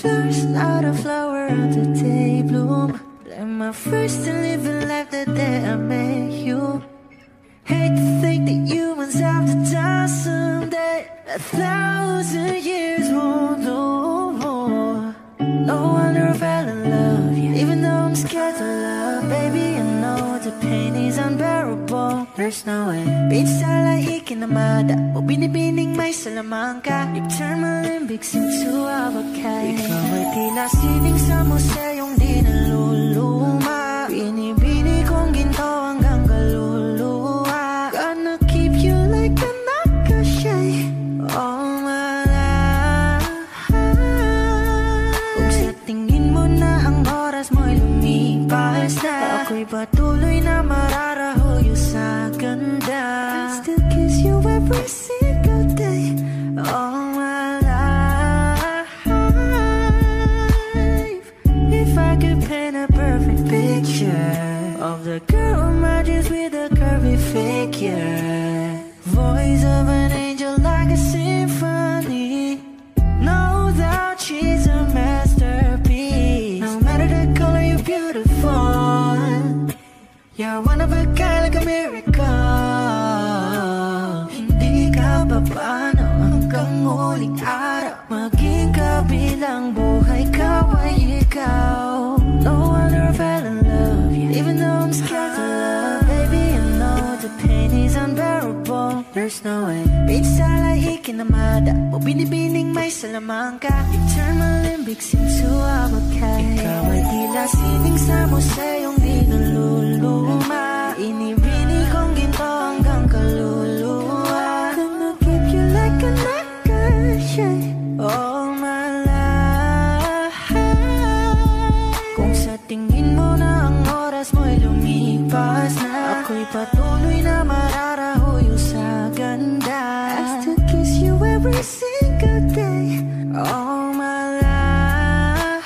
Flowers, not a flower of the day bloom. Like my first and living life the day I met you. Hate to think that humans have to die someday. 1,000 years won't know more. No wonder I fell in love, yeah. Even though I'm scared to love, baby, I know the pain is unbearable. There's no way Pinsa lahi kinamada o binibining may salamangka. You turn my limbics into avocado. Ikaw ay tila sining sa museyong di naluluma. Binibini kong ginto hanggang kaluluwa. Gonna keep you like a nakashay all my life. Kung sa tingin mo na ang oras mo'y lumipas na, ako'y patuloy na mararahuyo sa ganda. I still kiss you every single day all my life. If I could paint a perfect picture of the girl in my dreams with a curvy figure, voice of an angel like a symphony, no doubt she's a masterpiece. No matter the color, you're beautiful. You're one of a kind, like a miracle. Hindi ka papaano hanggang huling araw. Maging kabilang buhay ka ay ikaw. No wonder I fell in love, yeah. Even though I'm scared to love, baby, I know the pain is unbearable. There's no way Pinsa lahi kinamada o binibining may salamangka. You turn my limbics into avocado. Ikaw ay tila sining sa museyong di naluluma. Inibini kong ginto hanggang kaluluwa. Gonna keep you like a nakashay all my life. Kung sa tingin mo na ang oras mo'y lumipas na, ako'y patuloy na mararahuyo sa ganda. I still kiss you every single day all my life.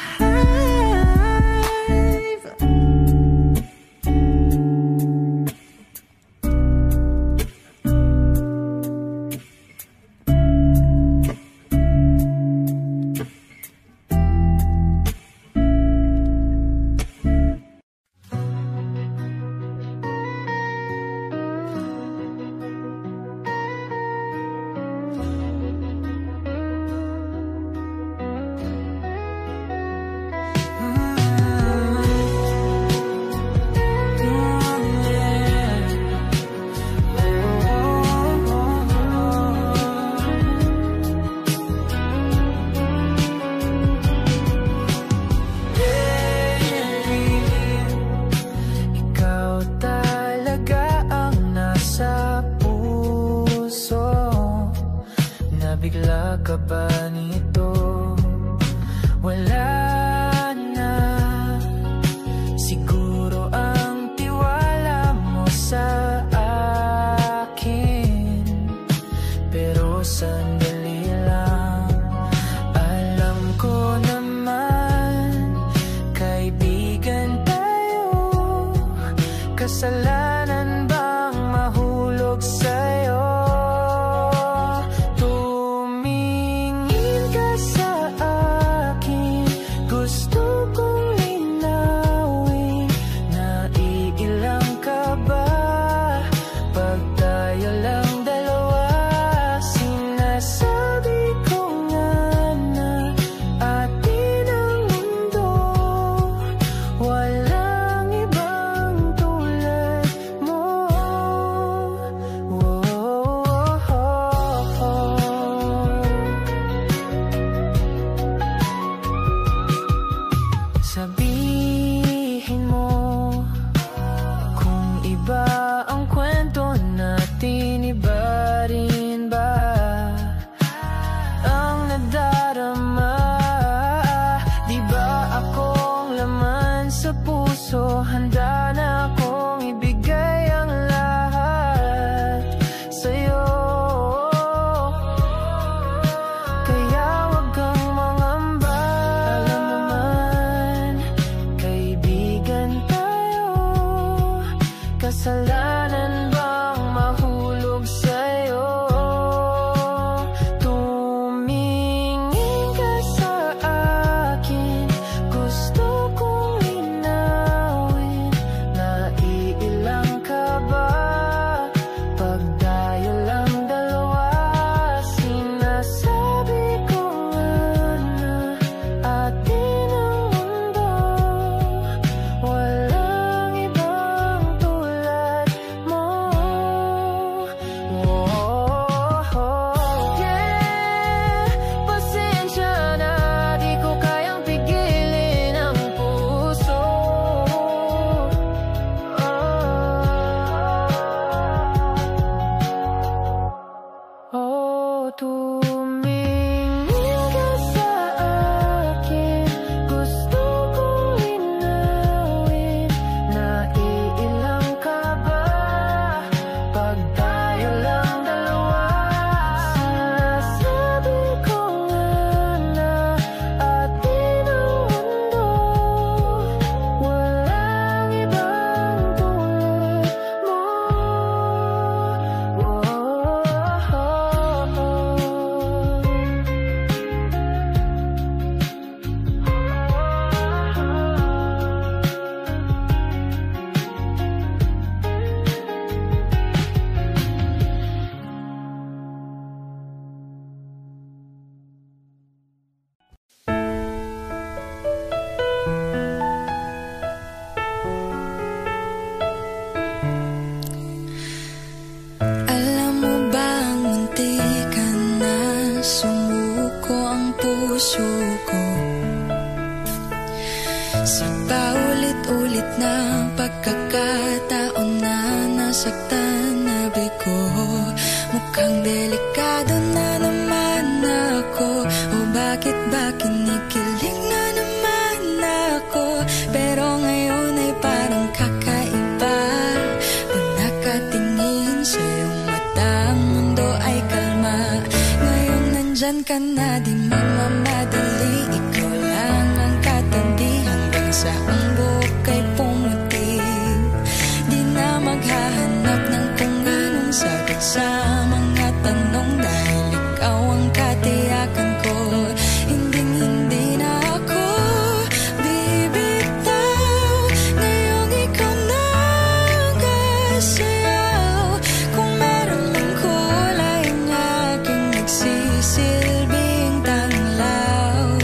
ko. Sa paulit-ulit na pagkakataon na nasaktan na bigo, mukhang delikado na naman ako. O bakit ba kinikilig na naman ako? Pero ngayon ay parang kakaiba. Pag nakatingin sa iyong mata, ang mundo ay kalma. Ngayong nandyan ka na, di mamamadali. Ikaw lang ang katabi hanggang sa ang buhok ay pumuti. Di na maghahanap ng kung anong sagot sa mga tanong, dahil ikaw ang katiyakan ko. Hinding-hindi na ako bibitaw. Ngayong ikaw na ang kasayaw. Kung meron mang kulay ang aking nagsisilbing tanglaw.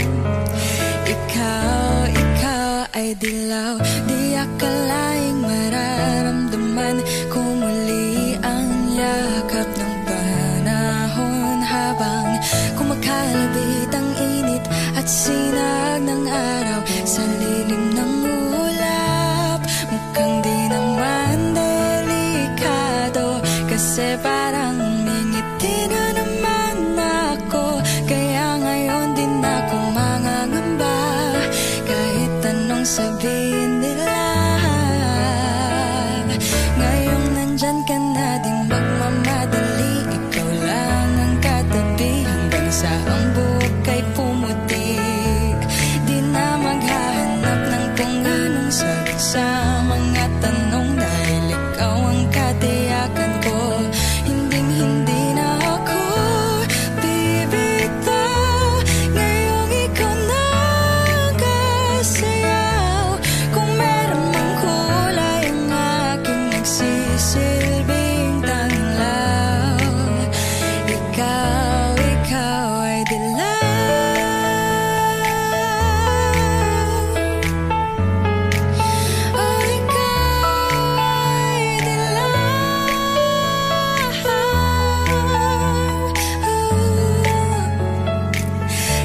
Ikaw ay dilaw. Di akalaing mararamdaman ko muli ang yakap ng panahon, habang kumakalabit ang init at sinag ng araw sa lilim ng ulap. Mukhang di naman delikado, kasi parang umingiti na naman ako. Kaya ngayon din ako mangangamba, kahit anong sabihin nila. Ngayong nandyan ka na, di magmamadali. Ikaw lang ang katabi hanggang sa ang buhok ay pumuti. Di na maghahanap ng kung anong sagot sa mga tanong, dahil ikaw ang katiyakan ko. Hinding-hindi na ako bibitaw. Ngayong ikaw na ang kasayaw. Kung meron mang kulay ang aking nagsisilbing tanglaw. Ikaw ay dilaw. Oh, ikaw ay dilaw.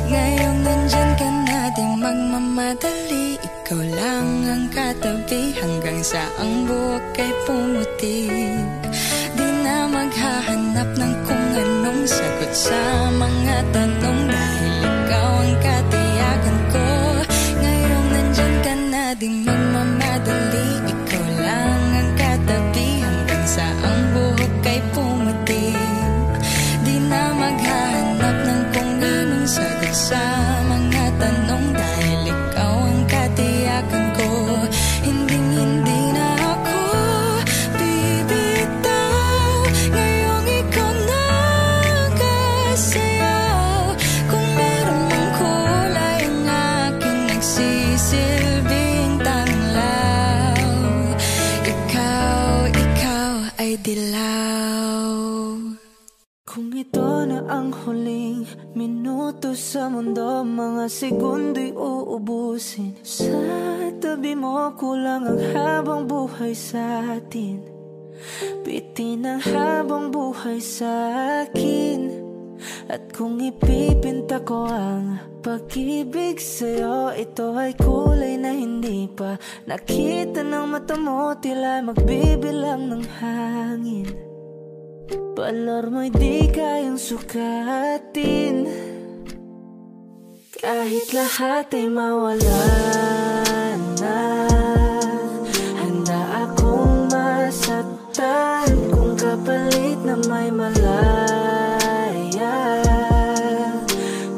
Ngayong nandyan ka na, di magmamadali. Ikaw lang ang katabi hanggang sa ang buhok ay pumuti. Di na maghahanap ng kung anong sagot sa mga tanong, dahil ikaw ang katiyakan ko. Ngayong nandyan ka na, di magmamadali. Ikaw lang ang katabi hanggang sa ang buhok ay pumuti. Di na maghahanap ng kung anong sagot sa mga tanong, dahil ikaw ang katiyakan ko. Hinding-hindi na ako bibitaw. Ngayong ikaw na ang kasayaw. Kung meron mang kulay ang aking nagsisilbing tanglaw. Ikaw ay dilaw. Kung ito na ang huling minuto sa mundo, mga segundo'y uubusin. Sa tabi mo, kulang ang habang buhay sa atin. Bitin ang habang buhay sa akin. At kung ipipinta ko ang pag-ibig sa'yo, ito ay kulay na hindi pa nakita ng mata mo, tila magbibilang ng hangin. Balor mo'y di kayang sukatin, kahit lahat ay mawala na. Handa akong masaktan kung kapalit na may malaya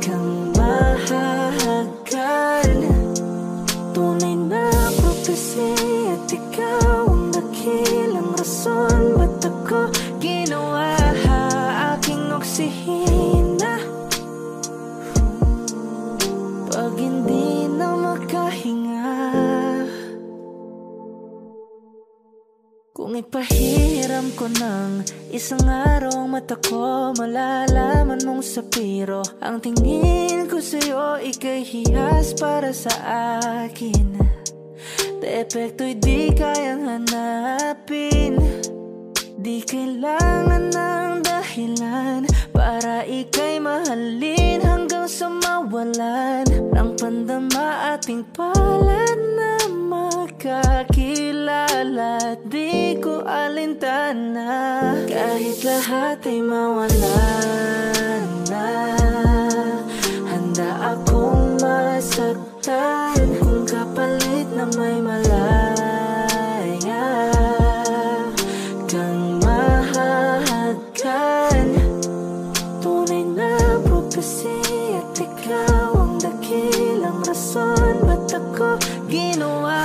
kang mahahagan. Tunay na ako kasi at ikaw ang dakilang rason ba't ako ginawa aking oksihina. Pag hindi na makahinga, kung ipahiram ko ng isang araw ang mata ko, malalaman mong sapiro ang tingin ko sa'yo, ika'y hiyas para sa akin. Depekto'y di kayang hanapin, di kailangan ng dahilan para ika'y mahalin hanggang sa mawalan ng pandama ating palad na magkakilala. Di ko alintana kahit lahat ay mawalan na. Handa akong masaktan kung kapalit na may malaya kang mahahagkan. Tunay na propesya at ikaw ang dakilang rason ba't ako ginawa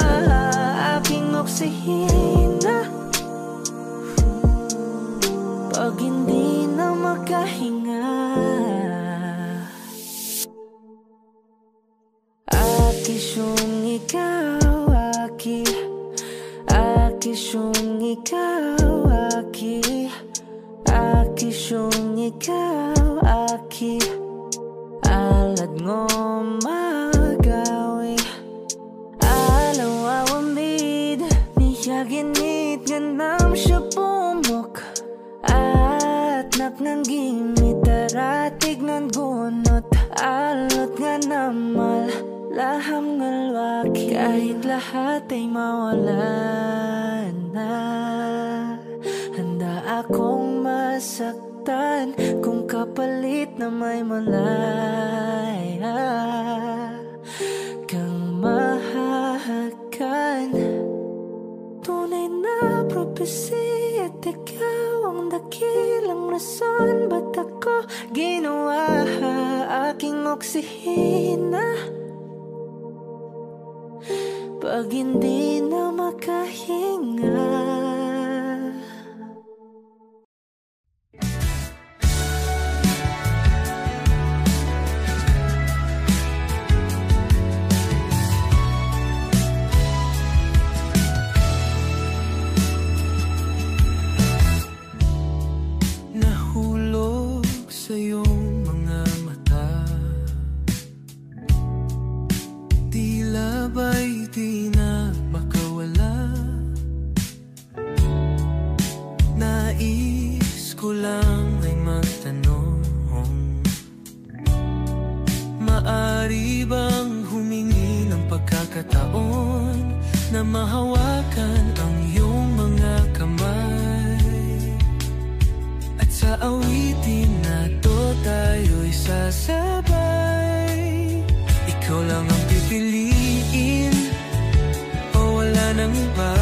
aking oksihina pag hindi na makahinga. Akisyong ikaw, aki, akisyong ikaw, aki, akisyong ikaw, aki, alad ngo magawi, alaw awamid, niya ginit ganam siya pumok, at naknanggimit aratig ng gunot, alot nga namal, laham ngalwaki. Kahit lahat ay mawalan na, handa akong masaktan kung kapalit na may malaya kang mahahagkan. Tunay na propesya at ikaw ang dakilang rason ba't ako ginawa aking oksihina pag hindi na makahinga. Nahulog sa iyong mga mata, tila ba'y di na makawala. Nais ko lang ay magtanong, maari bang humingi ng pagkakataon na mahawakan ang iyong mga kamay? At sa awitin na to tayo'y sasabay. Ikaw lang ang pipiliin o wala nang iba.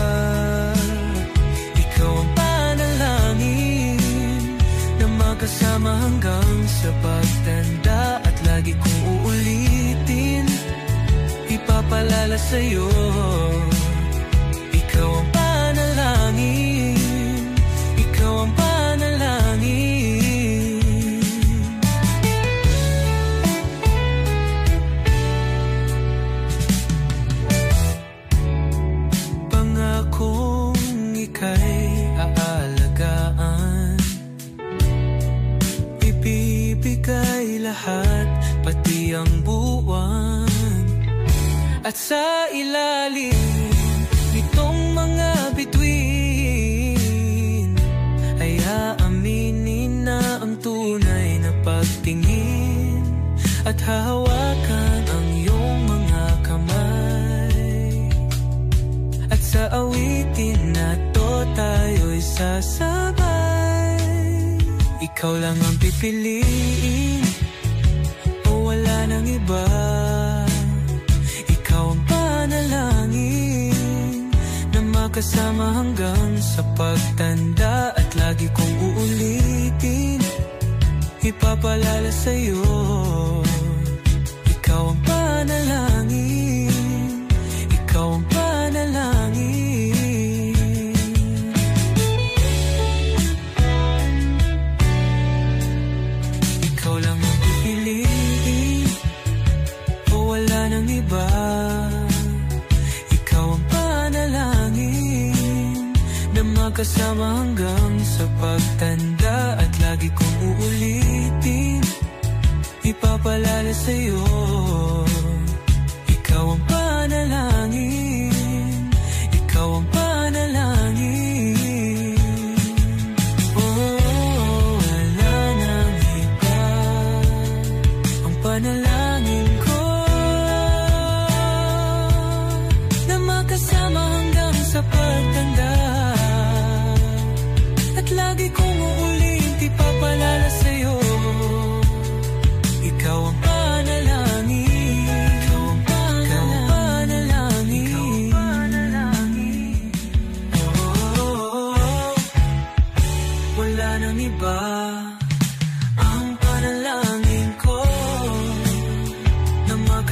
Ikaw ang panalangin na magkasama hanggang sa pagtanda. At lagi kong uulitin, ipapalala sa'yo. Ikaw ang panalangin, ikaw ang panalangin. Pangakong ika'y aalagaan, ibibigay lahat pati ang buwan. At sa ilalim nitong mga bituin ay aaminin na ang tunay na pagtingin at hahawakan ang iyong mga kamay. At sa awitin na to tayo'y sasabay. Ikaw lang ang pipiliin o wala nang iba. Ikaw ang panalangin na makasama hanggang sa pagtanda. At lagi kong uulitin, ipapalala sa'yo. Ikaw ang panalangin, ikaw ang panalangin. Ikaw lang ang pipiliin o wala nang iba. Ikaw ang panalangin na magkasama hanggang sa pagtanda. At lagi kong uulitin, ipapalala sa'yo. Ikaw ang panalangin, ikaw ang panalangin. Oh, wala nang iba. Ang panalangin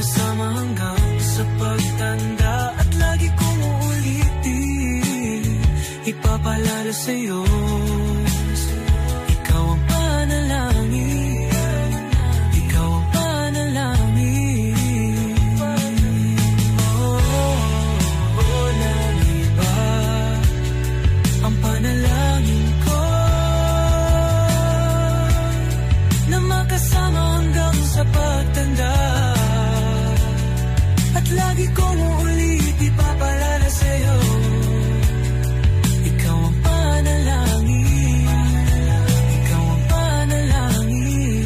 makasama hanggang sa pagtanda. At lagi kong uulitin, ipapaalala sa'yo, ikaw ang panalangin, ikaw ang panalangin. Naniba ang panalangin ko na makasama hanggang sa pagtanda. At lagi kong uulit, ipapaalala sa'yo, ikaw ang panalangin, ikaw ang panalangin.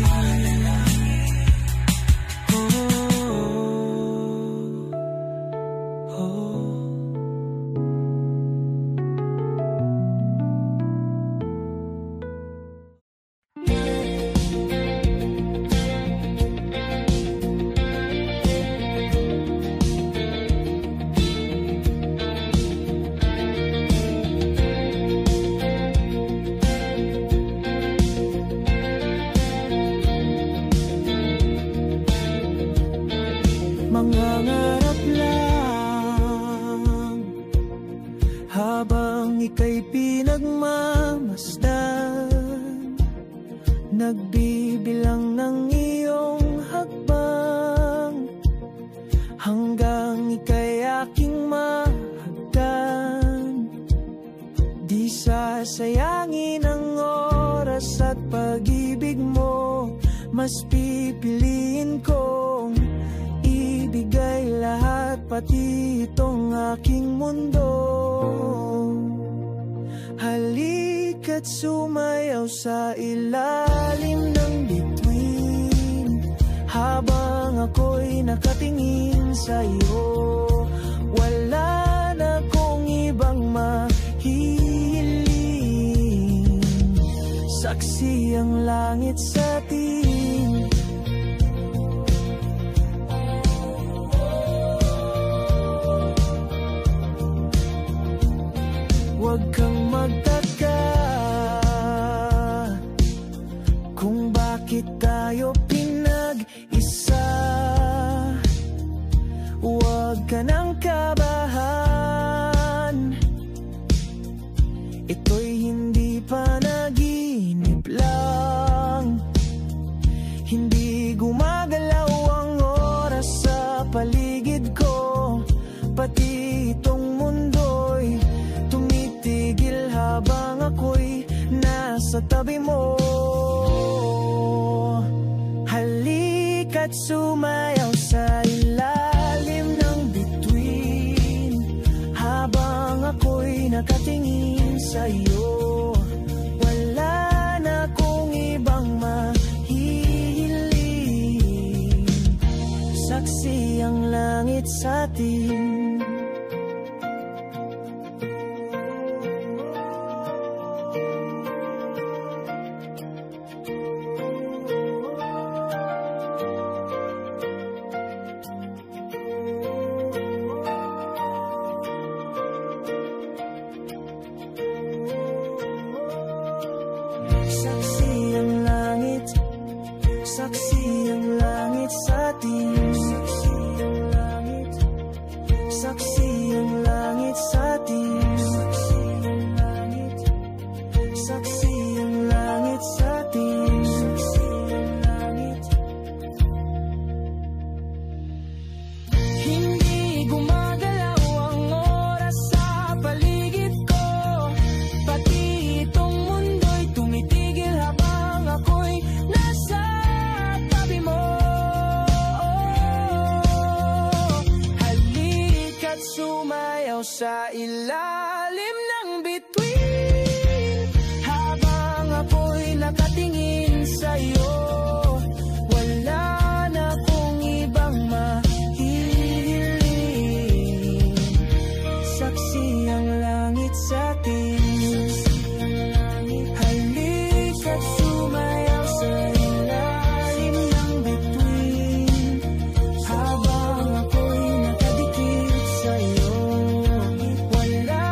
Mangangarap lang habang ika'y pinagmamasdan, nagbibilang ng iyong hakbang hanggang ika'y aking mahagdan. Di sasayangin ang oras at pag-ibig mo, mas pipiliin kong ibigay lahat, pati itong aking mundo. Halika't sumayaw sa ilalim ng bituin habang ako'y nakatingin sa'yo. Wala na kong ibang mahihiling, saksi ang langit sa atin. Huwag kang magtaka kung bakit tayo pinag-isa. Huwag ka nang kabahan, ito'y hindi panaginip lang. Hindi gumagalaw ang oras sa paligid ko, pati itong mundo'y tumitigil habang ako'y nasa tabi mo. Halika't sumayaw sa ilalim ng bituin habang ako'y nakatingin sa'yo. Wala na kong ibang mahihiling, saksi ang langit sa atin. Saksi ang langit sa atin. Saksi ang langit sa atin. Saksi ang langit sa atin. Hindi gumagalaw ang oras sa paligid ko, pati itong mundo'y tumitigil habang ako'y nasa tabi mo. Halika't sumayaw sa ilalim ng bituin habang ako'y nakatingin sa'yo. Wala na kong ibang mahihiling, saksi ang langit sa atin. Halika't sumayaw sa ilalim ng bituin habang ako'y nakadikit sa'yo. Wala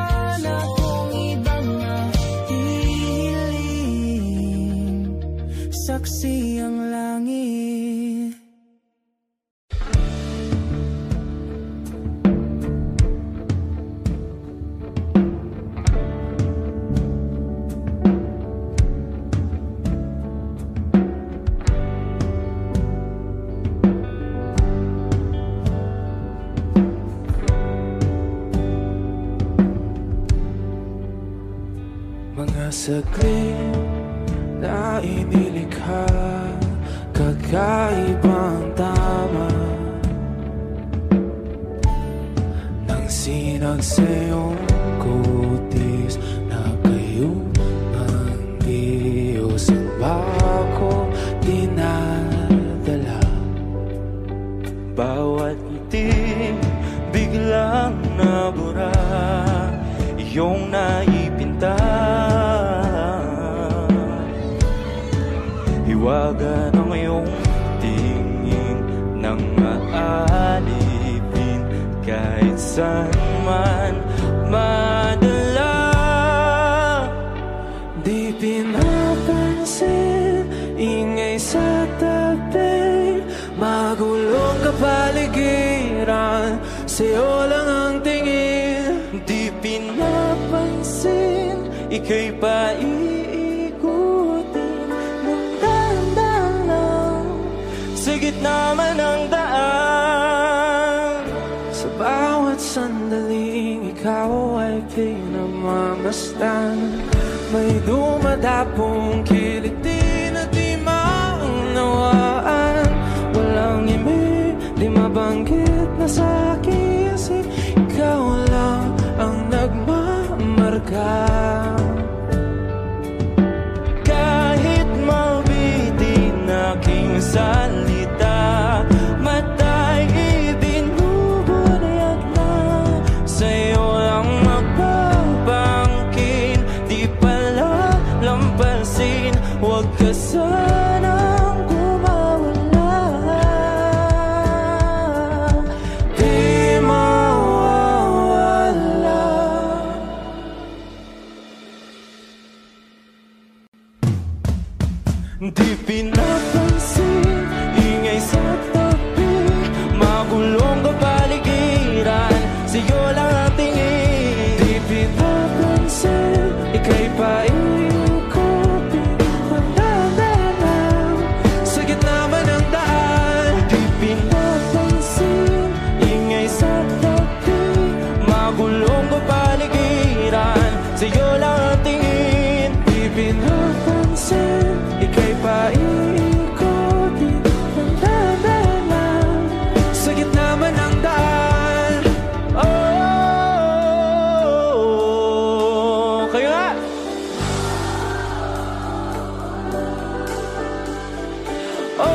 saglit na inilikha, kakaibang tama nang sinag sa iyong kutis na kayong ang Diyos ang bako dinadala. Bawat ngiti biglang nabura, iyong naipinta, hiwaga ng iyong tingin nang maalipin kahit saan man madala. Di pinapansin, ingay sa tabi, magulong kapaligiran, sa'yo lang ang tingin. Di pinapansin, ika'y paiikutin ng dahan-dahan lang sa gitna man ng daan. Sa bawat sandaling ikaw ay pinagmamasdan, may dumadapong kiliti na di maunawaan. Walang imi, di mabanggit na sa aking isip, ikaw lang ang nagmamarka. Kahit mabitin aking salita, matay ibinubunayag na, sa'yo lang magbabangkin. Di pala lampasin, huwag ka sanang kumawala. Di mawawala. Di pinapansin, ingay sa tabi, magulong kapaligiran, sa'yo lang ang tingin. Di pinapansin, ika'y paiikutin ng dahan-dahan sa gitna man ng daan. Di pinapansin, ingay sa tabi, magulong kapaligiran, sa'yo lang ang tingin. Di pinapansin, ika'y paiikutin ng dahan-dahan sa gitna man ng daan. Oh, kayo nga! Oh,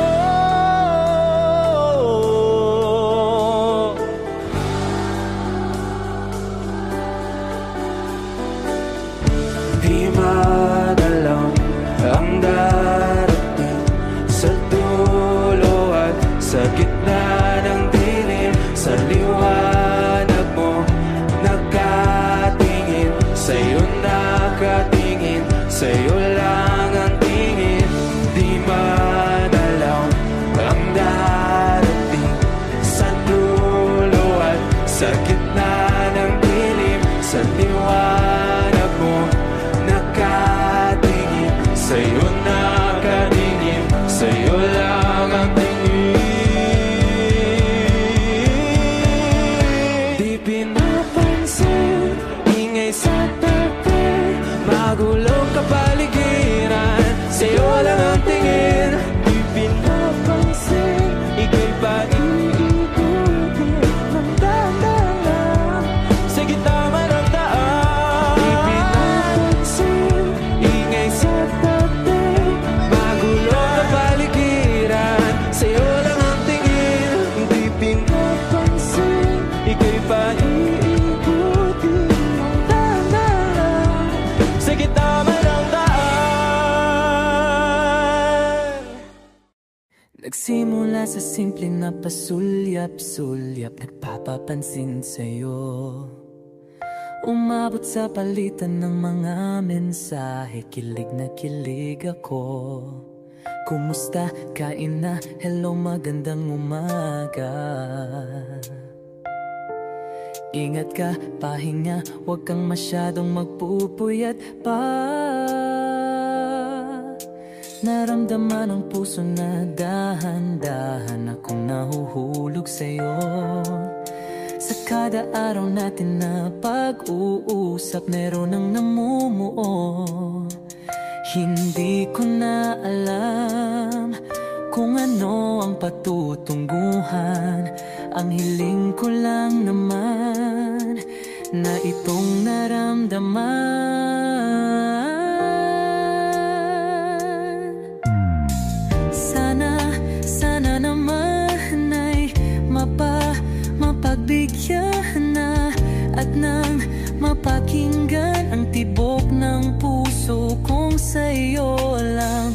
di madalang ang darating sa dulo at sa gitna ng dilim, sa liwanag mo nakatingin, sa'yo nakatingin, sa'yo lang ang tingin. Di madalang ang darating sa dulo at sa gitna ng dilim, sa liwanag mo nakatingin, sa'yo nakatingin, sa'yo lang ang tingin. Di pinapansin, ingay sa tabi, magulong kapaligiran, sa'yo lang ang tingin. Di pinapansin, ika'y paiikutin ng dahan-dahan sa gitna man ng daan. Di pinapansin, ingay sa tabi, magulong kapaligiran, sa'yo lang ang tingin. Di pinapansin, ika'y paiikutin ng dahan-dahan sa gitna man ng daan. Nagsimula sa simple na pasulyap-sulyap, nagpapapansin sa'yo, umabot sa palitan ng mga mensahe, kilig na kilig ako. Kumusta? Kain na? Hello, magandang umaga. Ingat ka, pahinga, huwag kang masyadong magpupuyat pa. Naramdaman ang puso na dahan-dahan akong nahuhulog sa'yo. Sa kada araw natin na pag-uusap, meron ang namumuo. Hindi ko na alam kung ano ang patutunguhan. Ang hiling ko lang naman na itong naramdaman. Sana naman ay mapagbigyan na at nang mapakinggan ang tibok ng puso kong sa'yo lang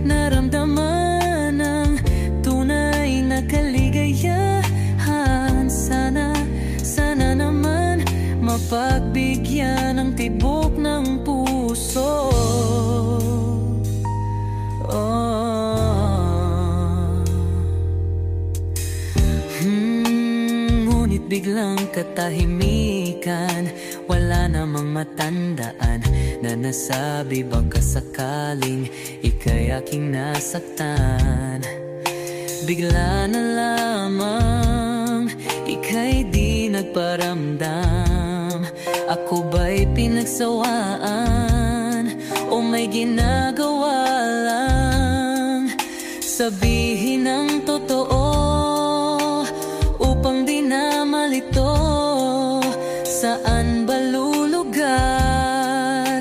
naramdaman ang tunay na kaligayahan. Sana naman mapagbigyan ang tibok ng puso. Ngunit biglang katahimikan, wala namang matandaan na nasabi baka sakaling ika'y aking nasaktan. Bigla na lamang ika'y di nagparamdam. Ako ba'y pinagsawaan o may ginagawa lang? Sabihin ang totoo upang di na malito. Saan ba lulugar?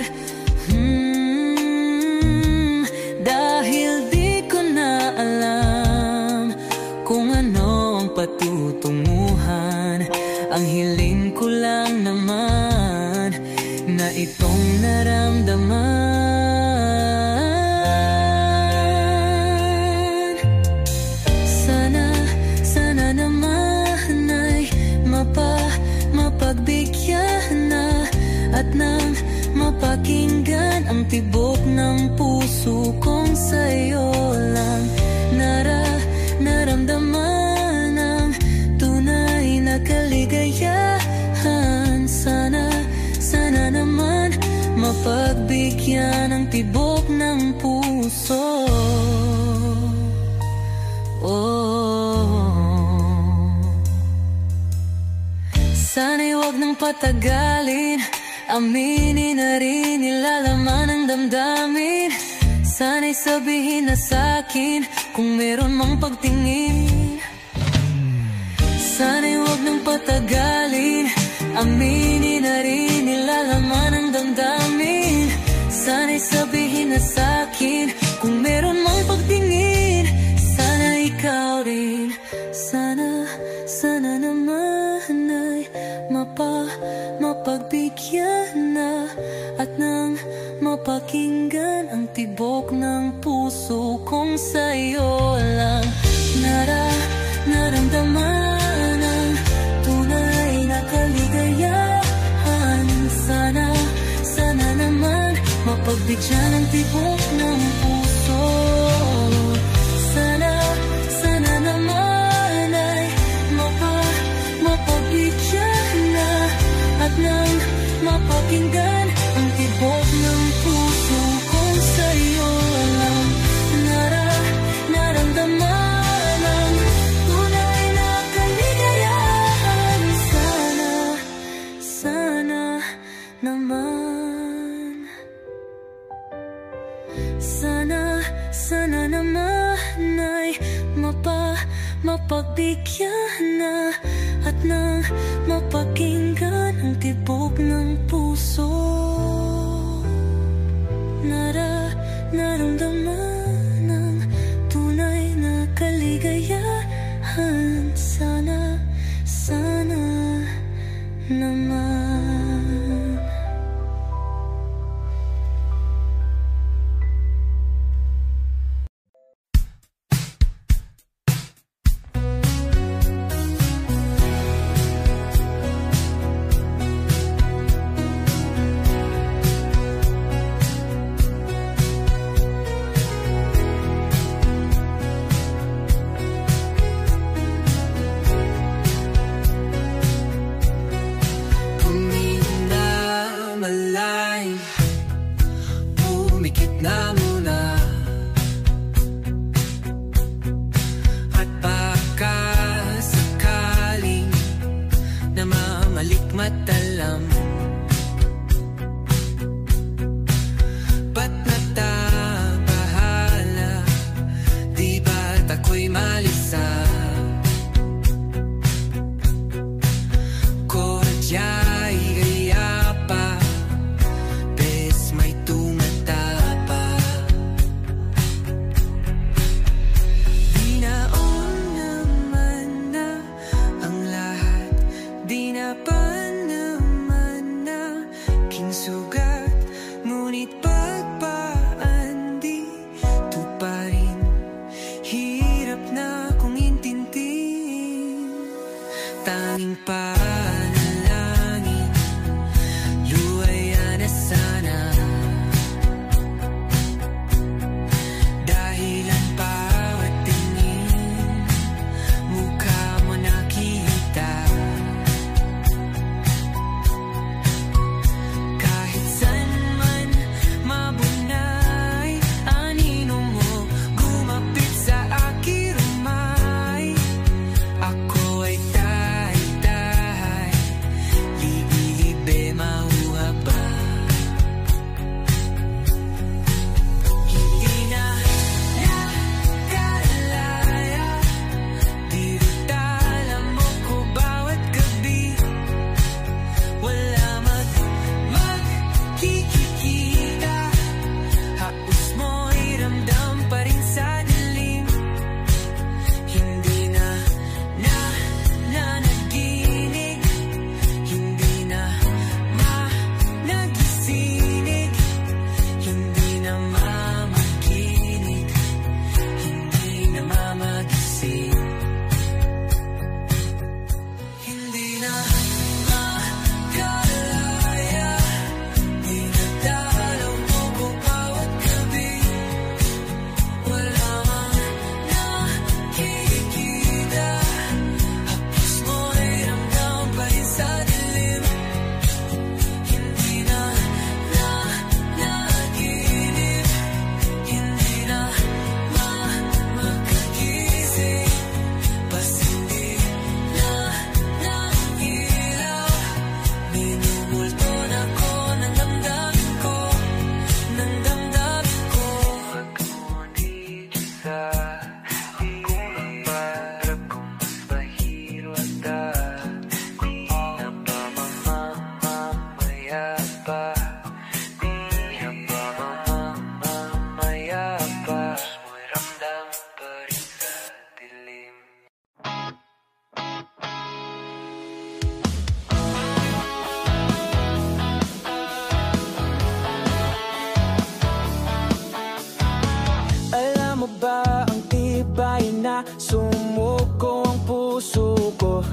Dahil di ko na alam kung ano ang patutunguhan. Ang hiling ko lang naman na itong naramdaman. Sana naman ay mapagbigyan na at nang mapakinggan ang tibok ng puso kong sa'yo lang naramdaman ang tunay na kaligayahan. Sana naman mapagbigyan ang tibok ng puso. Sana'y wag nang patagalin, aminin na rin nilalaman ang damdamin. Sana'y sabihin na sa'kin kung meron mang pagtingin. Sana'y wag nang patagalin, aminin na rin nilalaman ang damdamin. Sana'y sabihin na sa'kin kung meron mang pagtingin. Sana ikaw rin, sana naman ay mapagbigyan na at nang mapakinggan ang tibok ng puso kong sa'yo lang naramdaman ang tunay na kaligayahan. Sana naman mapagbigyan ang tibok ng puso. Sana naman ay mapagbigyan na at nang mapakinggan ang tibok ng puso kong sa'yo lang naramdaman ang tunay na kaligayahan. Sana naman, sana naman ay mapagbigyan na at nang mapakinggan ang tibok ng puso. Naramdaman ang tunay na kaligayahan. Sana naman. tanging panalangin, luwaya na sana. Dahilan bawat tingin, mukha mo nakita. Kahit saan man mabunay, anino mo gumapit sa aking rumay. Ako ay tahay-tahay, libi-libe mauha ba? Hindi na nakalaya, dinadala mo ko bawat gabi. Wala magkikita, haos mo'y ramdam pa rin sa dilim. Hindi na nanaginig, hindi na nagising, hindi na mamaginig, hindi na mamagising. Hindi na makalaya, dinadalaw mo ko bawat gabi. Wala mang nakikita, hapos mo'y ramdam pa rin sa dilim. Hindi na nanaginip, hindi na makagising, basta hindi na ilaw. Minumulto na ko ng damdamin ko, ng damdamin ko. Pag-ngunit sa akong pangarap kong mas mahiro at di na ba mamamaya pa? Di na ba mamamaya pa? Mo'y ramdam pa rin sa dilim. Alam mo ba ang tibay na sumuko ang puso ko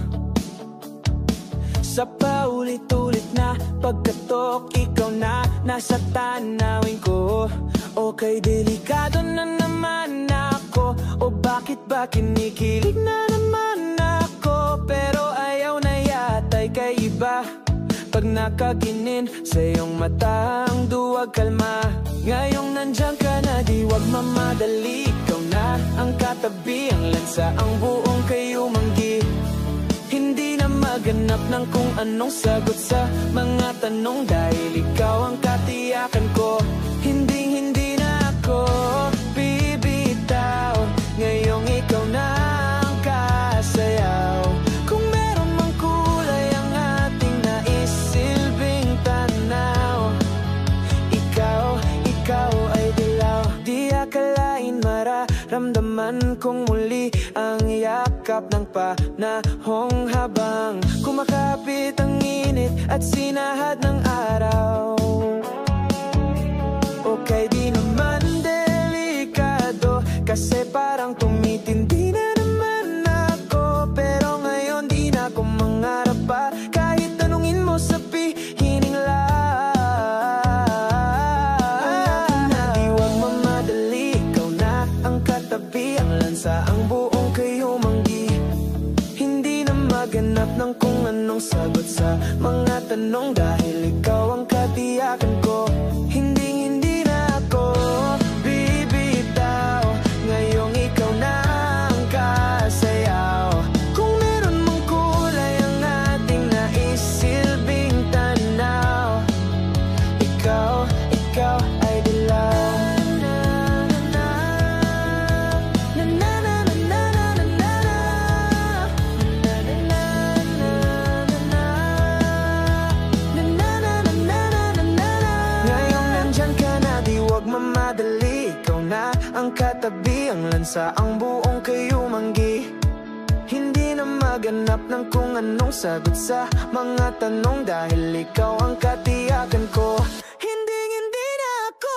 sa paulit-ulit na pagkatok, ikaw na nasa tanawin ko. Okay, delikado na naman ako, o bakit ba kinikilig na naman ako? Pero ayaw na yata'y kay iba, pag nakaginin sa iyong mata ang duwag kalma. Ngayong nandyan ka na, di wag mamadali, ikaw na ang katabi, ang lansa, ang buong kayo manggi. Hindi na maganap ng kung anong sagot sa mga tanong, dahil ikaw ang katiyakan ko. Hindi na ako bibitaw, ngayong ikaw na ang kasayaw. Kung meron mang kulay ang ating naisilbing tanaw, ikaw ay dilaw. Di akalain mararamdaman kong muli ang yakap ng panahong habang kumakapit ang init at sinahad ng araw. Okay, di naman delikado, kasi parang tumitindi na naman ako. Pero ngayon di na ako mangarap pa, kahit tanungin mo sa pihining lang. Di wag mamadali, ikaw na ang katabi, ang lansa, ang buong kayo manggi. Hindi na maganap ng kung anong sagot sa mga tanong, dahil ikaw ang katiyakan ko. Hindi na ako bibitaw, ngayong ikaw na ang kasayaw. Kung meron mang kulay ang ating naisilbing tanaw, ikaw ay dilaw. Ngayong nandyan ka na, di wag mamadali, ikaw na ang katabi, ang lansa, ang buong kayo manggi. Hindi na maganap ng kung anong sagot sa mga tanong, dahil ikaw ang katiyakan ko. Hindi na ako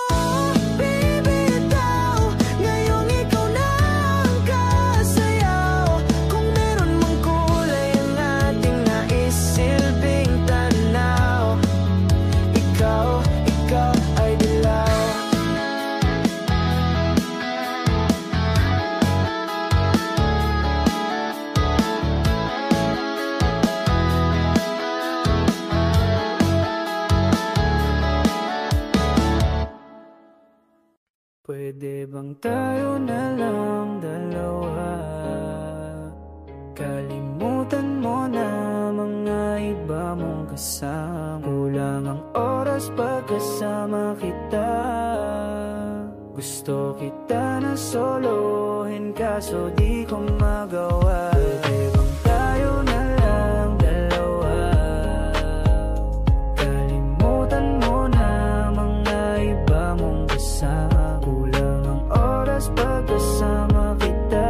bibitaw, ngayong ikaw na ang kasayaw. Kung meron mang kulay ang ating Pwede bang tayo na lang dalawa? Kalimutan mo na mga iba mong kasama. Kulang ang oras pagkasama kita. Gusto kita na solohin kaso di ko magawa. Pwede bang tayo na lang dalawa? Kalimutan mo na mga iba mong kasama. Kulang ang oras pagkasama kita.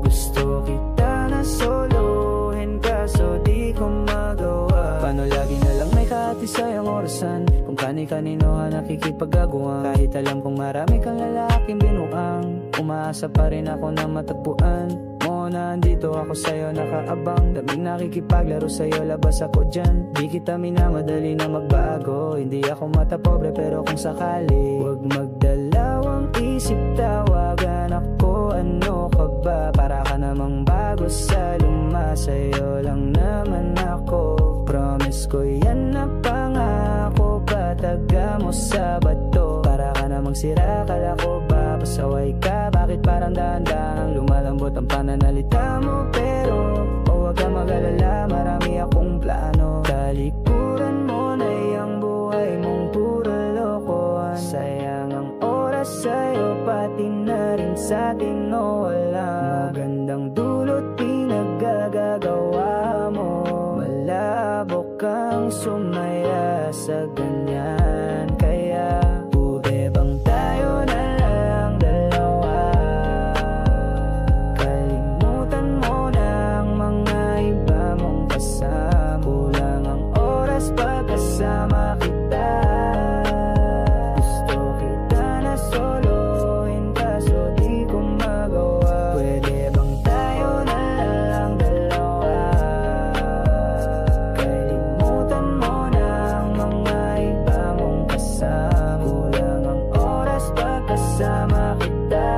Gusto kita na solohin kaso di ko magawa. Paano lagi na lang may katisayang orasan? Kung kani-kanino ka nakikipag-aguan. Kahit alam kong marami kang lalaking binuang, umaasa pa rin ako na matagpuan mo na andito ako sa'yo nakaabang. Daming nakikipaglaro sa'yo, labas ako dyan. Di kita minamadali na magbago. Hindi ako mata pobre pero kung sakali, huwag magdalawang isip, tawagan ako. Ano ka ba? Para ka namang bago sa luma. Sa'yo lang naman ako. Promise ko yan na pangako. Pataga mo sa bato. Para ka namang sira, kala ko ba pasaway ka? Bakit parang dahan-dahang lumalambot ang pananalita mo? Pero huwag ka mag-alala, marami akong plano. Talikuran mo na yung buhay mong puro lokohan. Sayang ang oras sa'yo, pati na rin sa'tin o wala. Magandang dulot pinagagagawa mo. Malabo kang sumaya sa ganyan. Kaya pwede bang tayo na lang dalawa? Kalimutan mo na ang mga iba mong kasama. Kulang ang oras pagkasama kita. Gusto kita na solohin kaso di ko magawa. Pwede bang tayo na lang dalawa? Kalimutan mo na ang mga iba mong kasama. Kulang ang oras pagkasama kita.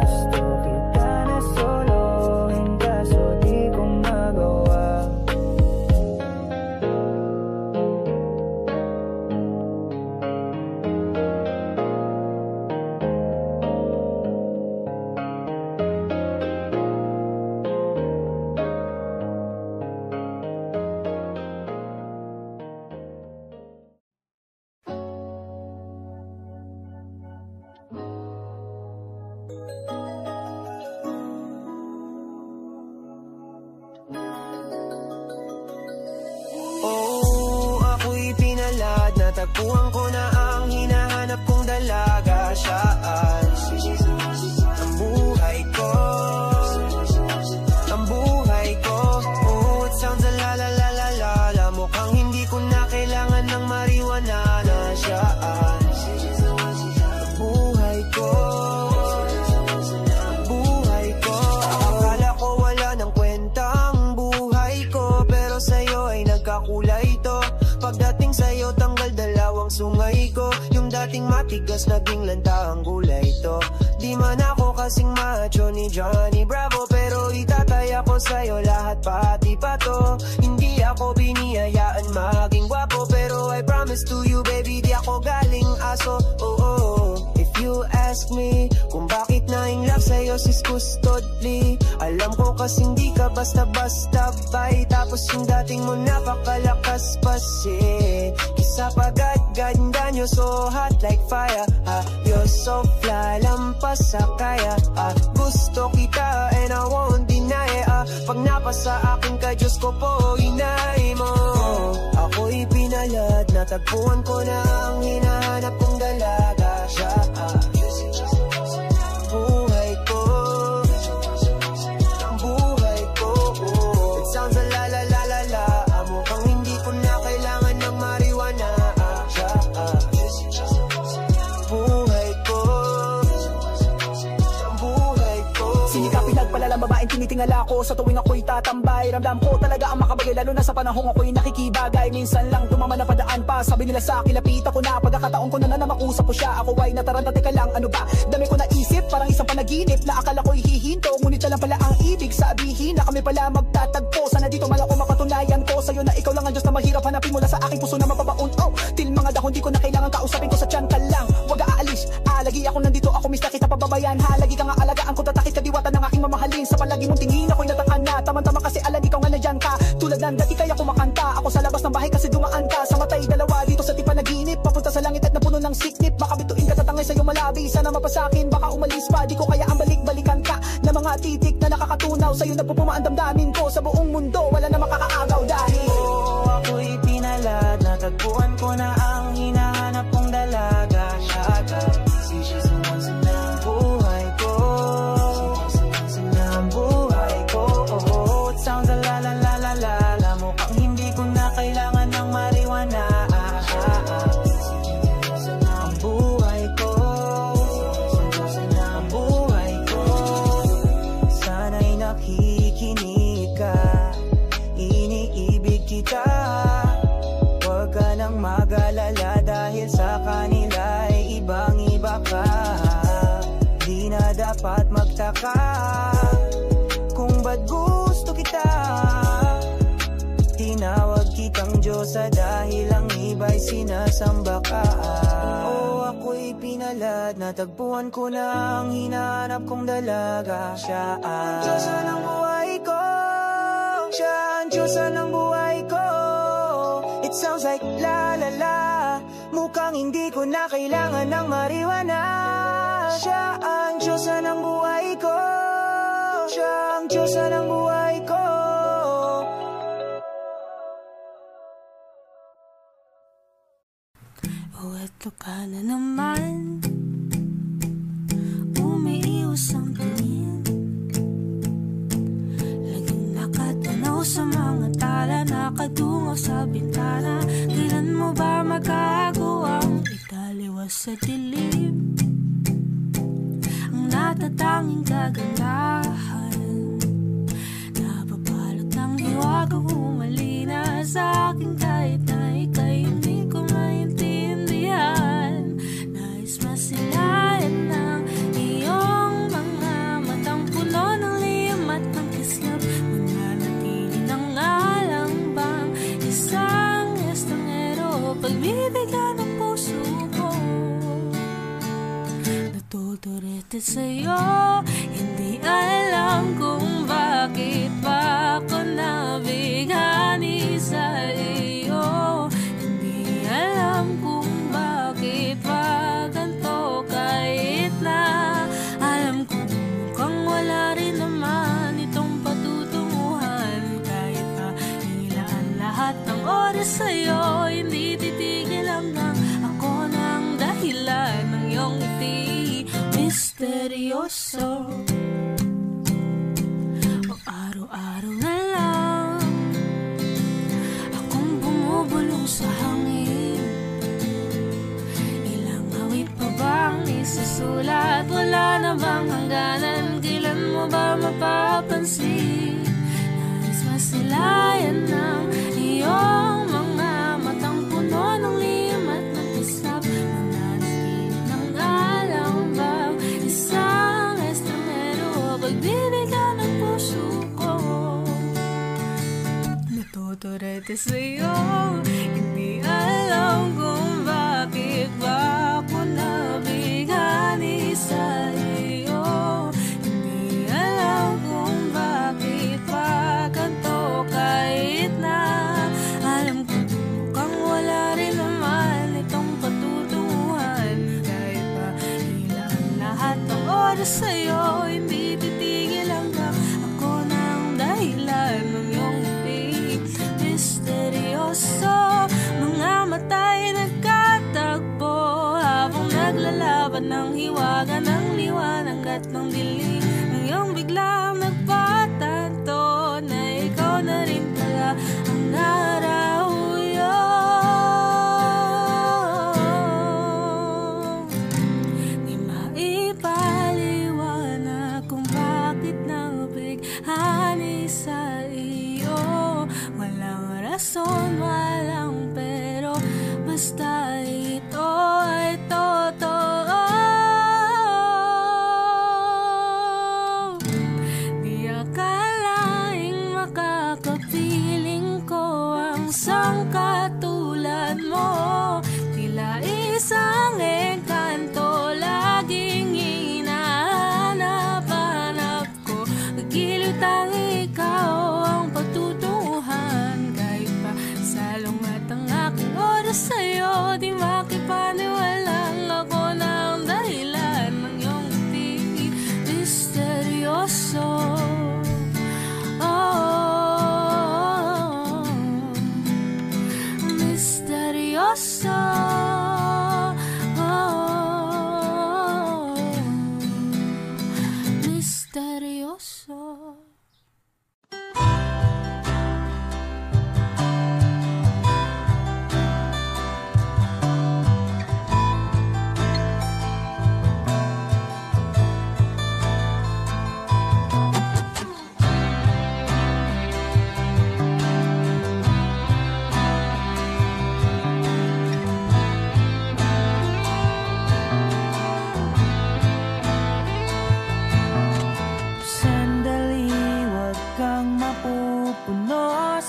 Gusto kita na solohin kaso di ko magawa. Oh, ako'y pinalad, natagpuan ko na ang hinahanap kong dalaga. Siya ay ang buhay ko, ang buhay ko. Oh, it sounds a la la la la la la. Mukhang hindi ko na kailangan ng marijuana na. Siya ay ang buhay ko, ang buhay ko. Akala ko wala ng kwenta ang buhay ko, pero sa'yo ay nagkakulay ito. Pagdating sa'yo tanggal dalawang sungay ko. Yung dating matigas naging lanta ang gulay ito. Di man ako kasing macho ni Johnny Bravo, pero itataya ko sa'yo lahat pati pa to. Hindi ako biniyayaan maging gwapo, pero I promise to you baby di ako galing aso. Oh, oh. If you ask me kung bakit na in love sa'yo sis Custodly, alam ko kasing di ka basta-basta bay. Tapos yung dating mo napakalakas pa kisa pagad-ganda nyo so hot like fire. You're so fly, lampas sa kaya. Gusto kita and I won't deny. Pag napasa akin ka Diyos ko po inay mo. Ako'y pinalad, natagpuan ko na ang hinahanap kong dalaga. Siya buhay ko, ang buhay ko. It sounds a la la la la la. Mukhang hindi ko na kailangan ng marijuana. Siya buhay ko, ang buhay ko. Sinikapin nagpalalang babaeng tinitingala ko sa tuwing ako'y tatambay. Ramdam ko talaga ang makabagay, lalo na sa panahong ako'y nakikibagay. Minsan lang tumama na padaan pa, sabi nila sa akin lapit ako na. Pagkakataon ko na namakusap ko siya, ako ay nataranta. Teka lang, ano ba? Dami ko naisip, parang isang panaginip na akala ko'y hihinto. Ngunit na lang pala ang ibig sabihin na kami pala magtatagpo. Sana dito man ako mapatunayan ko sa'yo na ikaw lang ang Diyos na mahirap hanapin mula sa aking puso na mapabaon. Oh, til mga dahon di ko na kailangan kausapin ko sa tiyan ka lang. lagi ako nandito, ako miss na kita pababayan ha. Lagi kang aalagaan ko, tatakit ka diwata ng aking mamahalin. Sa palagi mong tingin ako'y natakhan na. Tama-tama kasi alam ikaw nga nandiyan ka. Tulad ng dati kaya kumakanta ako sa labas ng bahay kasi dumaan ka. Sa matay dalawa dito sa tipa naginip, papunta sa langit at napuno ng siknip. Makabituin ka tatangay sa'yo malabi, sana mapasakin. Baka umalis pa, di ko kaya ang balik-balikan ka na mga titik na nakakatunaw. Sa'yo nagpupuma ang damdamin ko, sa buong mundo wala na makakaagaw dahil ako'y pinalad, natagpuan ko na ang hinahanap kong dalaga. She's the one sa ng buhay ko, sa ng buhay ko. It sounds a la la la la la la, mukhang hindi ko na kailangan ng marijuana. Ang buhay ko, ang buhay ko. Sana'y nakikinig ka, iniibig kita. Huwag ka nang mag-alala dahil sa kanila'y ibang-iba ka. Di na dapat magtaka kung ba't gusto kita. Tinawag kitang Diyosa dahil ang iba'y sinasamba ka. Oh, ako'y pinalad, natagpuan ko na ang hinahanap kong dalaga. Siya ang Diyosa ng buhay ko, siya ang Diyosa ng buhay ko. It sounds like la la la, mukhang hindi ko na kailangan ng marijuana. Siya ang Diyosa ng buhay ko, siya ang Diyosa ng buhay ko. Oh, eto ka na naman, umiiwas ang tingin. Laging nakatanaw sa mga tala, nakadungaw sa bintana. Kailan mo ba magagawang italiwas sa dilim ang natatanging kagandahan? Nababalot ng hiwaga, humalina sa akin kahit na ika'y hindi ko maintindihan. Nais masilayan ng iyong mga matang puno ng liyam at ng kislap. Mananatili ng alang bang isang estranghero, pagbibigyan ng puso ko. Natuturete sa'yo, hindi alam kung bakit ba ako nabighani sa iyo. Hindi alam kung bakit ba ganito, kahit na alam ko mukhang wala rin naman itong patutunguhan. Kahit na ilaan lahat ng oras sa'yo, hindi titigil hanggang ako ng dahilan ng iyong ngiti misteryoso. O araw-araw na lang akong bumubulong sa hangin. Ilang awit pa bang isusulat, wala na bang hangganan? Kailan mo ba mapapansin? Nais masilayan ng iyong mga matang puno ng liyam at ng kislap. Mananatili ng alang bang isang estranghero, pagbibigyan ng puso ko. Natuturete sa'yo, hindi alam kung bakit ba ako nabighani sa iyo. Hindi alam kung bakit ba ganito, kahit na alam ko mukhang wala rin naman itong patutunguhan. Kahit pa ilang lahat ng oras sa'yo, hindi titigil hanggang ako ng dahilan ng iyong ngiti misteryoso. Mga mata'y nagkatagpo habang naglalaban ng hiwaga ng liwanag at ng dilim. Ngayong biglang nagpatanto na ikaw na rin pala ang narauyo. Di maipaliwanag kung bakit nabighani sa iyo. Walang rason, walang pero, basta ito ay totoo. Di akalaing makakapiling ko ang sangkatulad mo. Tila isang engkanto, lagi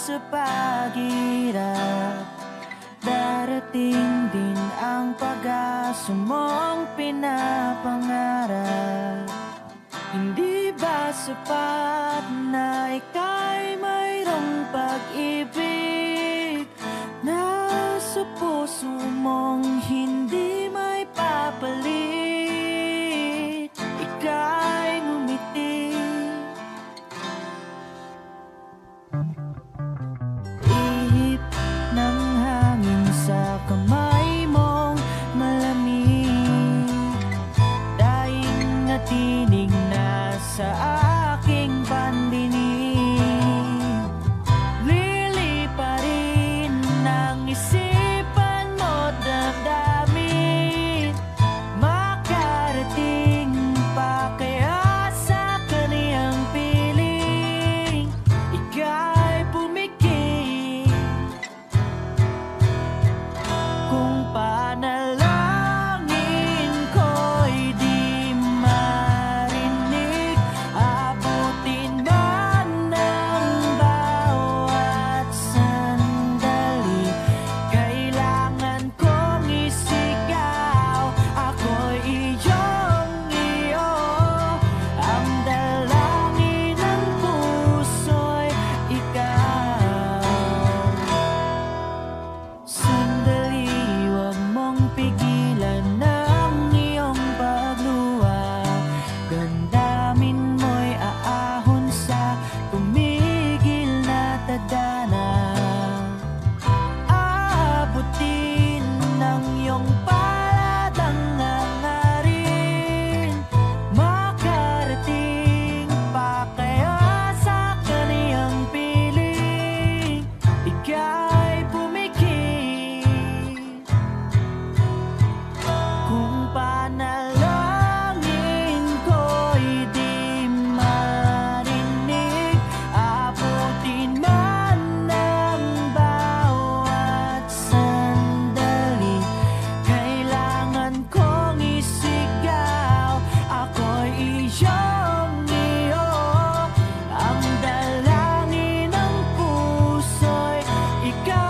sa paghirap, darating din ang pag-asa mong pinapangarap. Hindi ba sapat na ika'y mayroong pag-ibig na sa puso mong hindi may papalit? Ika'y ngumiti, ihip ng hangin sa kamay mong malamig, daing na tinig na sa aking pandinig. Liliparin ng isipan mo damdamin, makarating pa kaya sa kaniyang piling. Ika'y pumikit kung panalangin ko'y di marinig, abutin man ng bawat sandali. Kailangan kong isigaw, ako'y iyong-iyo, ang dalangin ng puso'y ikaw. Sandali, huwag mong pigilan ng iyong pagluha, damdamin mo'y aahon sa tumigil na tadhana. Aabutin ng iyong palad ang hangarin, makarating pa kaya sa kaniyang piling. Ika'y pumikit kung panalangin ko'y di marinig, abutin man ng bawat sandali. Kailangan kong isigaw, ako'y iyong-iyo, ang dalangin ng puso'y ikaw.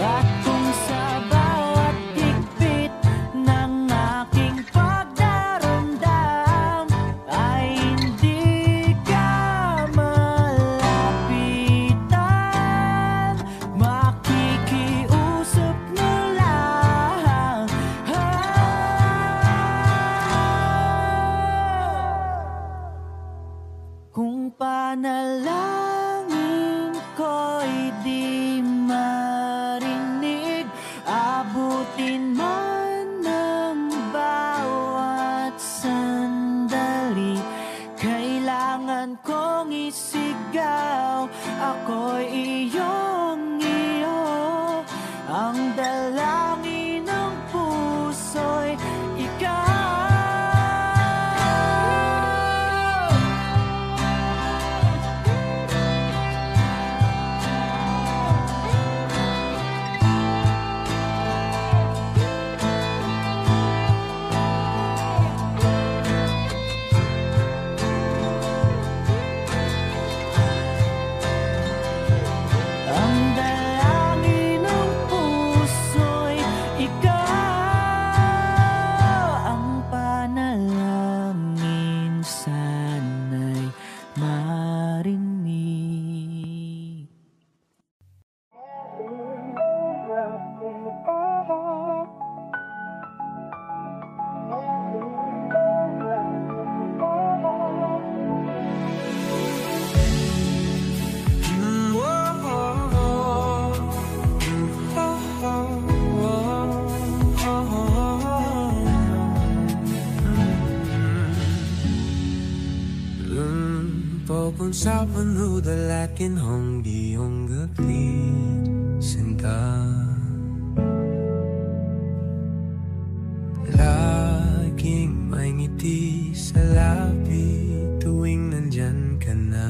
At kung sa bawat higpit ng aking pagdaramdam ay hindi ka malapitan, makikiusap na lang. Kung panalangin ko'y di marinig, abutin man ng bawat sandali. Kailangan kong isigaw, ako'y iyong-iyo, ang dalangin ng puso'y ikaw. 少温柔的辣天紅，利用個理性的laging may ngiti sa labi tuwing nandyan ka na.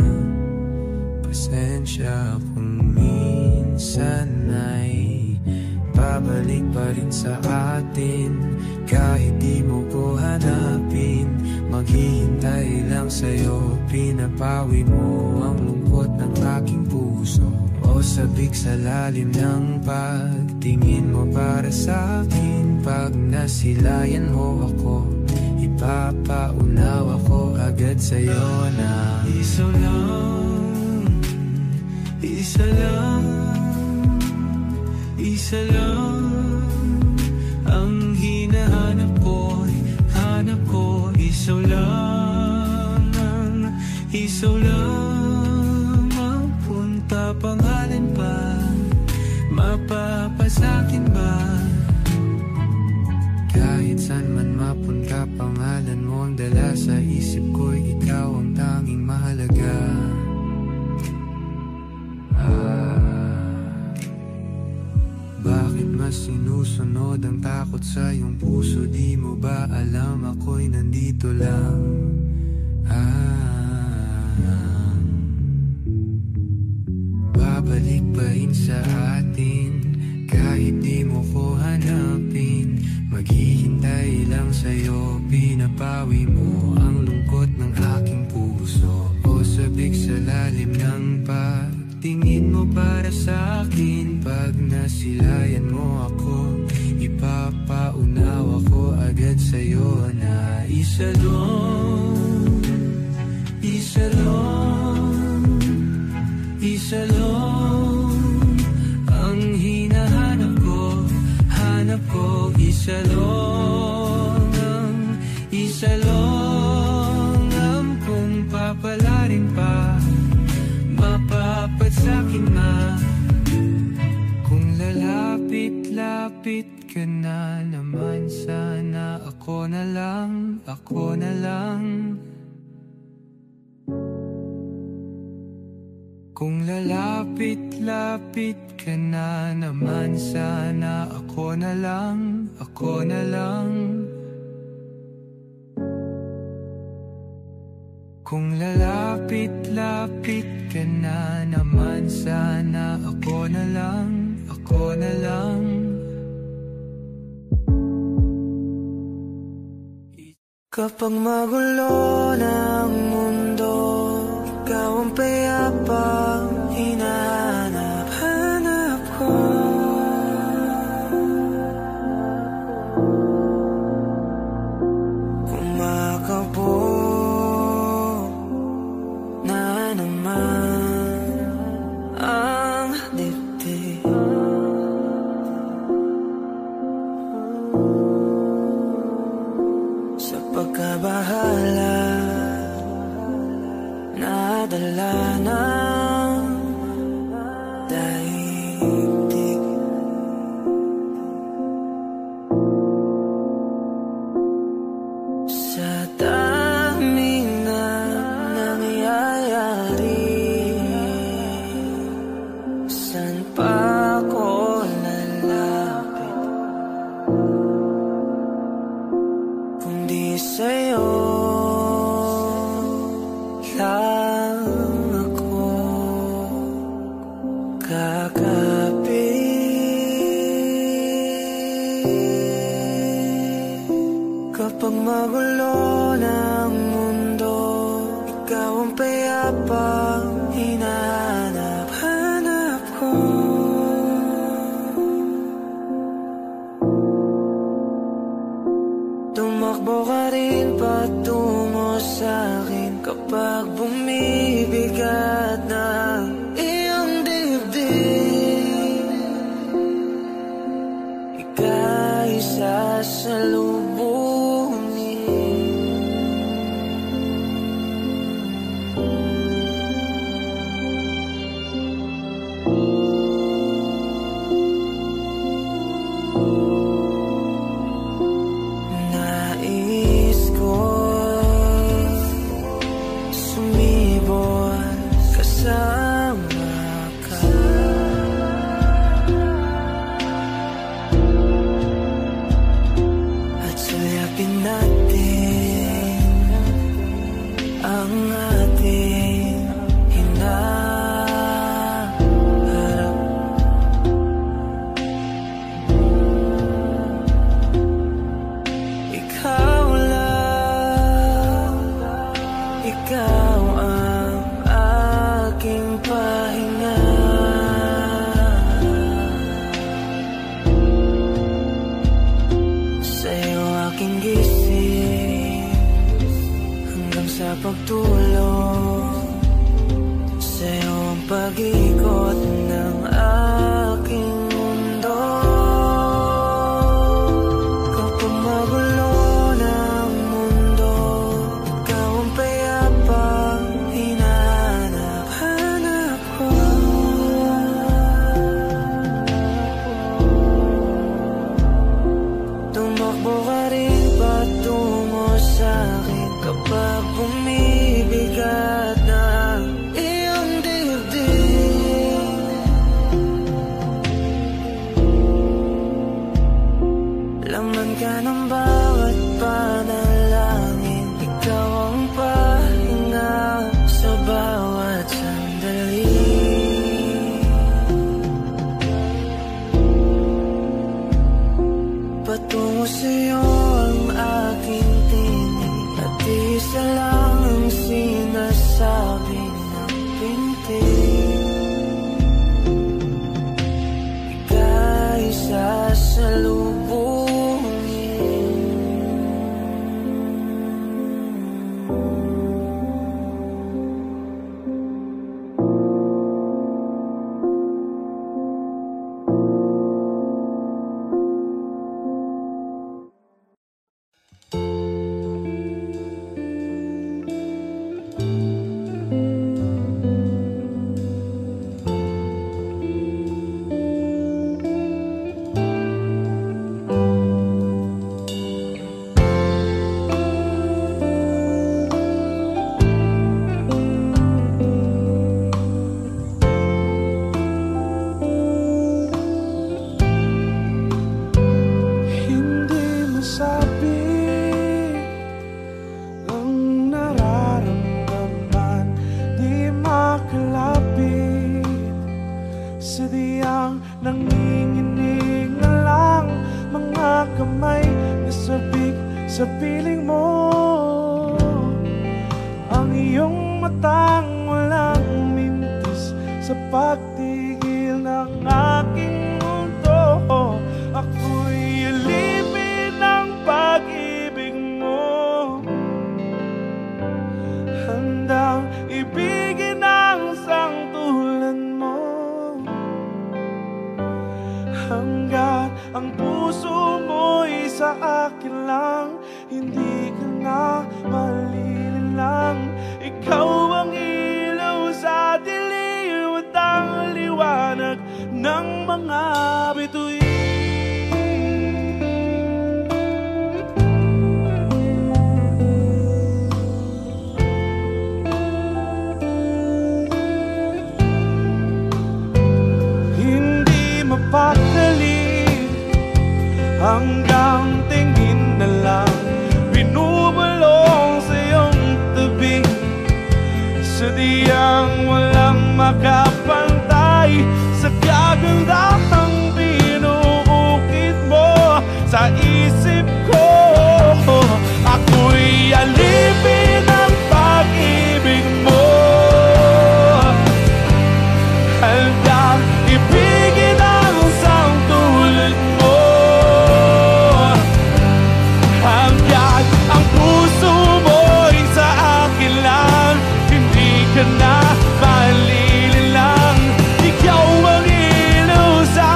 Pasensya kung minsan ay babalik pa rin sa atin. Kahit di mo ko hanapin, maghihintay lang sa'yo. Pinapawi mo ang lungkot ng aking puso. O sabik sa lalim ng pagtingin mo para sa'kin. Pag nasilayan mo ako, ipapaunawa ko agad sa'yo na isa lang, isa lang, isa lang ang hinahanap ko, hanap ko. Isaw lang, isaw lang ang punta. Pangalan ba, mapapasakin ba? Kahit saan man mapunta, pangalan mo ang dala sa isip ko. Ikaw ang tanging mahalaga. Bakit mas sinusunod ang takot sa iyong puso? Di mo ba alam ako'y nandito lang? Babalik pa rin sa atin kahit di mo ko hanapin. Maghihintay lang sa'yo, pinapawi mo ang lungkot ng aking puso. O sabik sa lalim ng pagtingin mo para sa'kin. Pag nasilayan mo ako, ipapaunawa ko agad sa'yo na isa lang, isa lang, isa lang ang hinahanap ko, hanap ko. Isa lang, isa lang ang kung papalarin pa, mapapat sa'kin ma. Kung lalapit-lapit ka na naman, sana ako na lang, ako na lang. Kung lalapit-lapit ka na naman, sana ako na lang, ako na lang. Kung lalapit-lapit ka na naman, sana ako na lang, ako na lang. Kapag magulo ng mundo, ikaw ang payapang hinahanap-hanap ko. Kumakabog na naman ang dibdib. Sa pagkabahala, nadala ng daigdig. Sa daming na nangyayari, saan pa ako lalapit kundi sa'yo lang ako kakapit. Kapag magulo ng mundo, ikaw ang payapang hinahanap-hanap ko. Tumakbo ka rin patungo sa'kin kapag bumibigat ng iyong dibdib. pag-ikot ng aking mundo. Kapag magulo ng mundo, ikaw ang payapang hinahanap ko. Tumakbo ka rin patungo sa'kin kapag bumibigat na iyong dibdib. Laman ka ng bawat panalangin, ikaw ang pahinga sa bawat sandali. Patungo sa'yo ang aking tinig, at isa lang ang sinasabi ng pintig. Ika'y sasalubungin. Hindi masabi ang nararamdaman, di makalapit. Sadyang nanginginig na lang mga kamay na sabik sa piling mo. Ang iyong matang walang mintis sa pagtigil ng aking mundo. Ako'y alipin ng pag-ibig mo, handang ibigin ang sangtulan mo. Hanggat ang puso mo'y sa akin lang, hindi ka na malililang. Ikaw ang ilaw sa dilim at ang liwanag ng mga bituin. Hindi mapakali hanggang tingin na lang, binubulong sa iyong tabi. Sadyang walang makapantay sa kagandahang binuukit mo sa isip ko. Ako'y alipin ng pag-ibig mo, handang ibigin ang sangtulan mo. Hanggang ang puso mo'y sa akin lang, hindi ka na malililang. Ikaw ang ilaw sa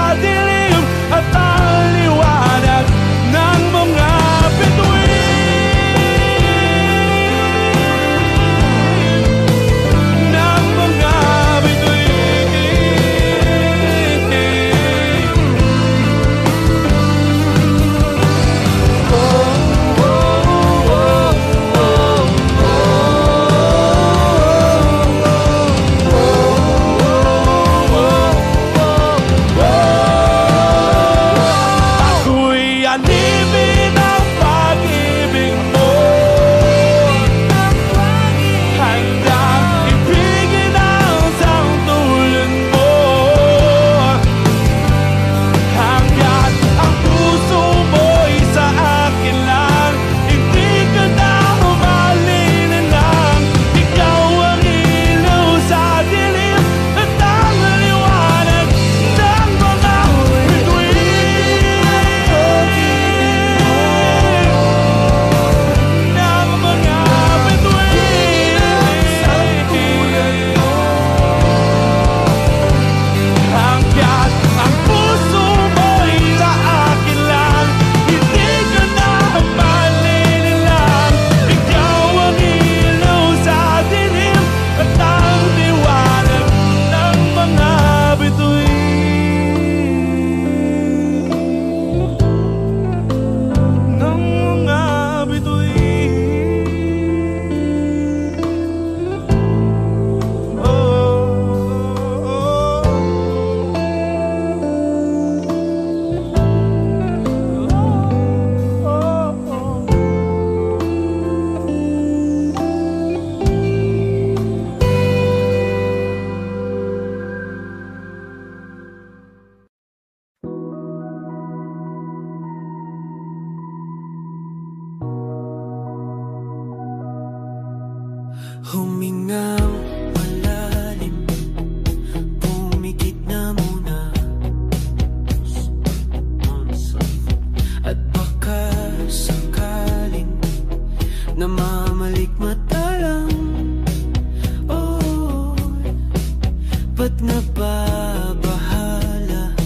pa bahala?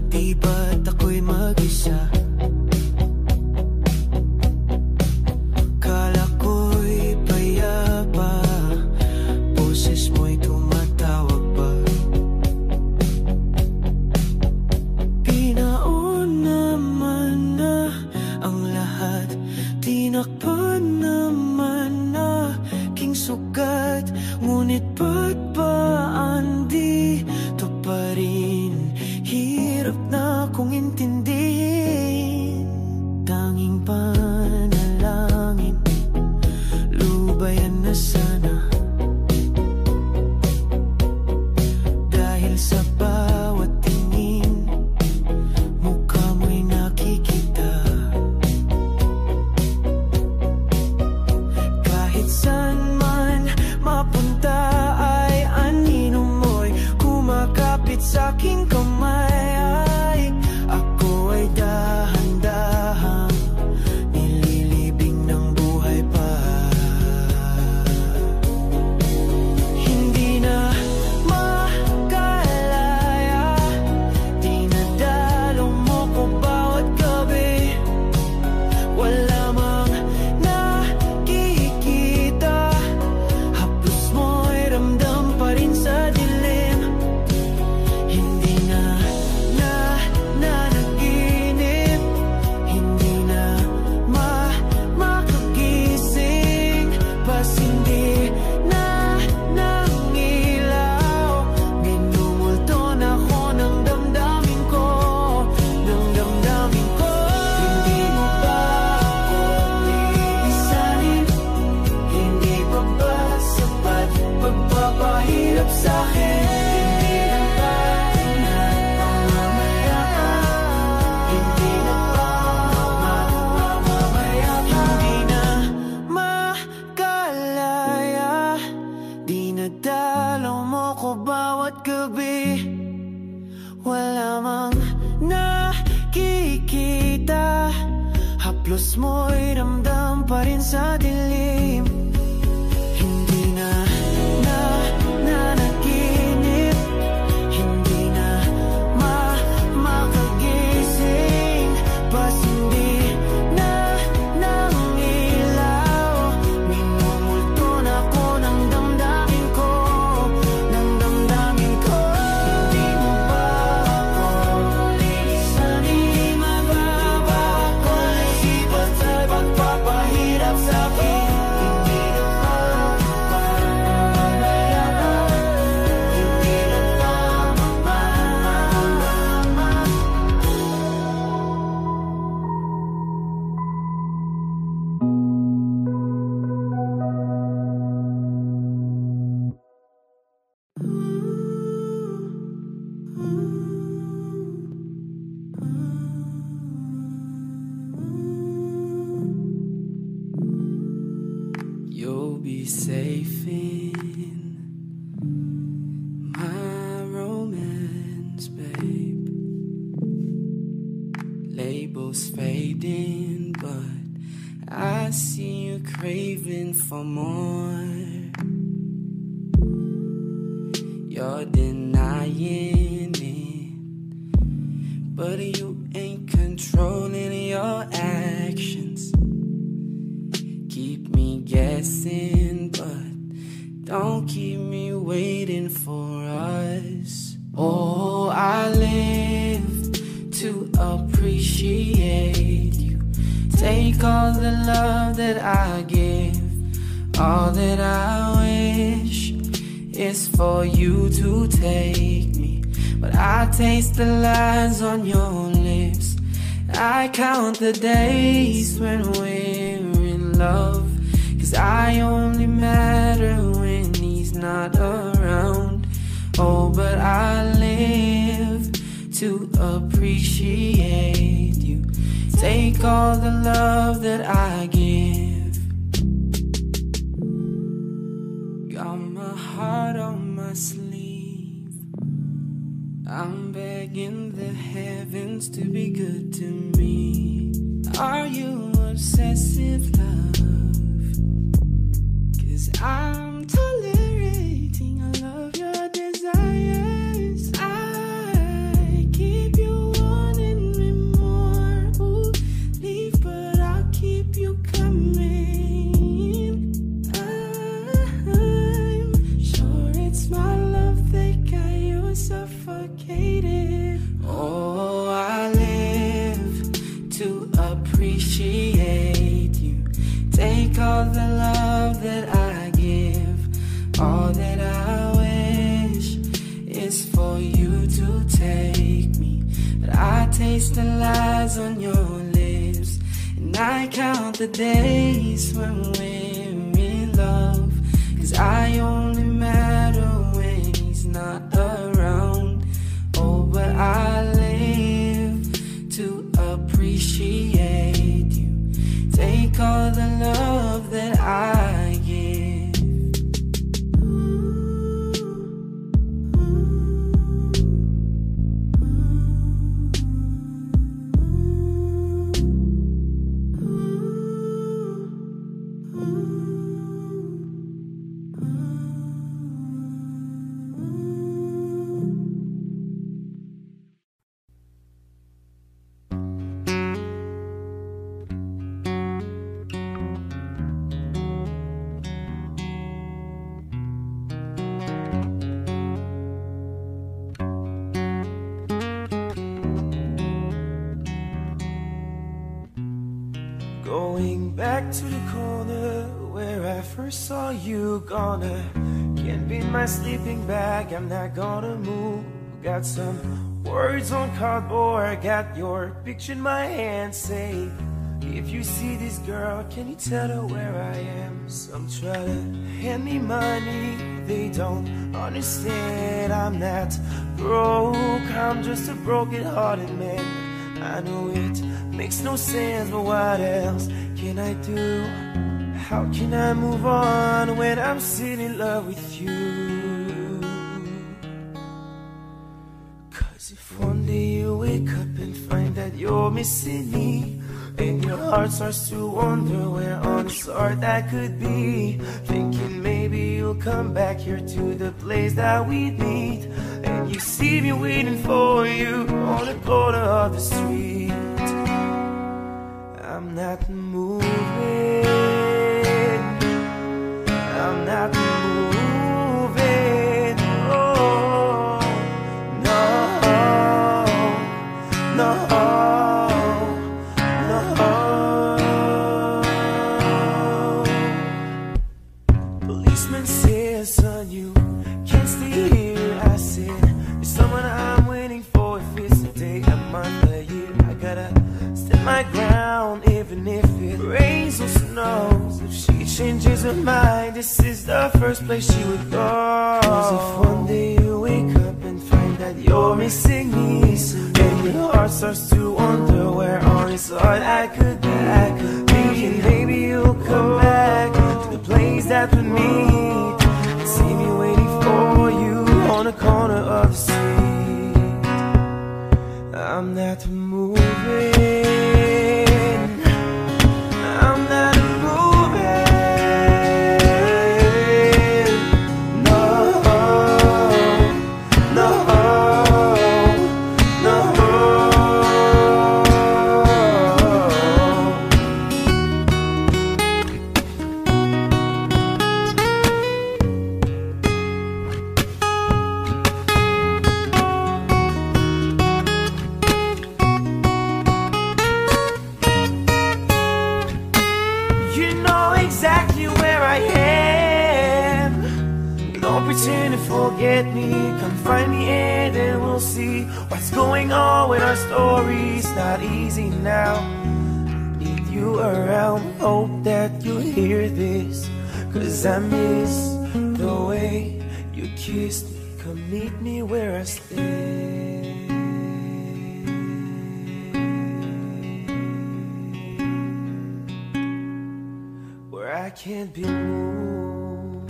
Di ba't ako'y mag-isa? Kala ko'y payapa, boses mo'y tumatawag pa. Pinaon naman na ang lahat, tinakpan naman na king sugat. Ngunit ba't ba andito pa rin? Hirap na kong intindihin. Tanging panalangin, lubayan na sana. Dahil sa bawat tingin, mukha mo'y nakikita. Kahit saan man mapunta ay anino mo'y kumakapit sa aking kamay. Ay, ako ay dahan-dahang nililibing ng buhay pa. Hindi na makalaya, dinadalo mo ko bawat gabi. Wala mang nakikita, haplos mo'y ramdam pa rin sa dilim. Hindi na nanaginip, hindi na makagising. Bas hindi na nangilaw, minumulton ako ng damdamin ko, ng damdamin ko. Hindi mo ba ako iisanin? Hindi pa ba sapat pagpapahirap sa'kin? Hindi na ba nagmamamayabang? Hindi na ba nagmamamayabang? Hindi na makalaya, dinadalaw mo ko bawat gabi. Wala mang nakikita, haplos mo'y ramdam pa rin sa dilim. Hindi na nanaginip, hindi na makagising. Bas hindi na nangilaw, minumulton ako ng damdamin ko, ng damdamin ko. Hindi mo ba ako lilisanin? Di mababa ako isipan sa pagpapahirap sa'kin. Hindi na mapapalala, hindi na You'll be safe in my romance, babe. Labels fading, but I see you craving for more. You're denying it, but you ain't controlling your actions. Keep me guessing, but don't keep me waiting for us. Oh, I live to appreciate you. Take all the love that I give, all that I wish is for you to take me. But I taste the lies on your lips. I count the days when we're in love, 'cause I only matter when he's not around. Oh, but I live to appreciate you. Take all the love that I give. Got my heart on my sleeve. I'm begging the heavens to be good to me. Are you obsessive, love? 'Cause I'm tolerating all of your desires. taste the lies on your lips, and I count the days when we're in love, 'cause I only matter when he's not around. Oh, but I live to appreciate you. Take all the love that I give. Going back to the corner where I first saw you, gonna can't be my sleeping bag, I'm not gonna move. Got some words on cardboard, got your picture in my hand. Say, if you see this girl, can you tell her where I am? Some try to hand me money, they don't understand. I'm not broke, I'm just a broken-hearted man. I know it makes no sense, but what else can I do? How can I move on when I'm still in love with you? 'Cause if one day you wake up and find that you're missing me, and your heart starts to wonder where on this earth I could be, thinking maybe you'll come back here to the place that we meet, and you see me waiting for you on the corner of the street. I'm not moving, I'm not moving, oh, no, no, no. Policeman says, son, you can't stay here. I said, there's someone I'm waiting for. If it's a day, a month, a year, I gotta stand my ground, even if it rains or snows. If she changes her mind, this is the first place she would go. 'Cause if one day you wake up and find that you're missing me, and your heart starts to wonder where on this earth I could be, thinking maybe you'll come back to the place that we meet, and see me waiting for you on the corner of the street. I'm not moving, I'm not moving, no, no, no. You know exactly where I am. Don't pretend to forget me. Come find me and then we'll see what's going on with our stories. Not easy now. Need you around. Hope that you hear this, 'cause I miss the way you kissed me. Come meet me where I stay. Where I can't be moved.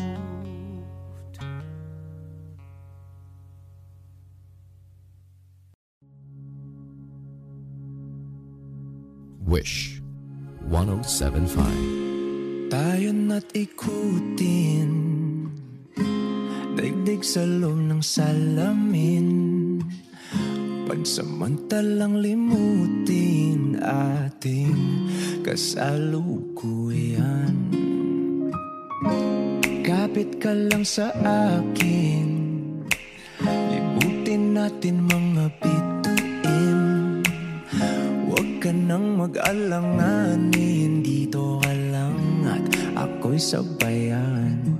Wish 107.5. Tayo na't ikutin, daigdig sa loob ng salamin, pagsamantalang limutin ating kasalukuyan. Kapit ka lang sa akin, libutin natin mga bituin. Huwag ka nang mag-alanganin, dito ka lang at ako'y sabayan.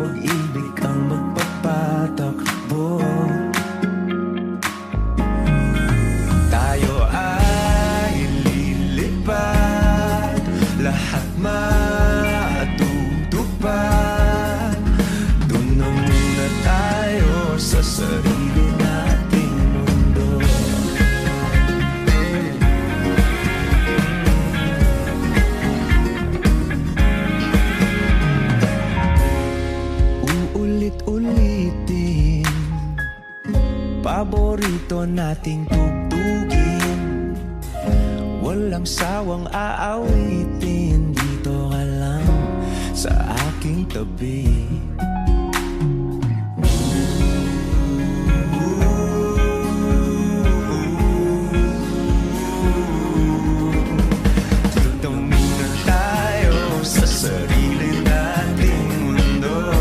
pag-ibig ang magpapatakbo. Tayo ay lilipad, lahat matutupad. Doon na muna tayo sa sarili nating mundo. Uulit-ulitin, paborito nating tugtugin, walang sawang aawitin. Dito ka lang sa aking tabi. Dito muna tayo sa sarili nating mundo.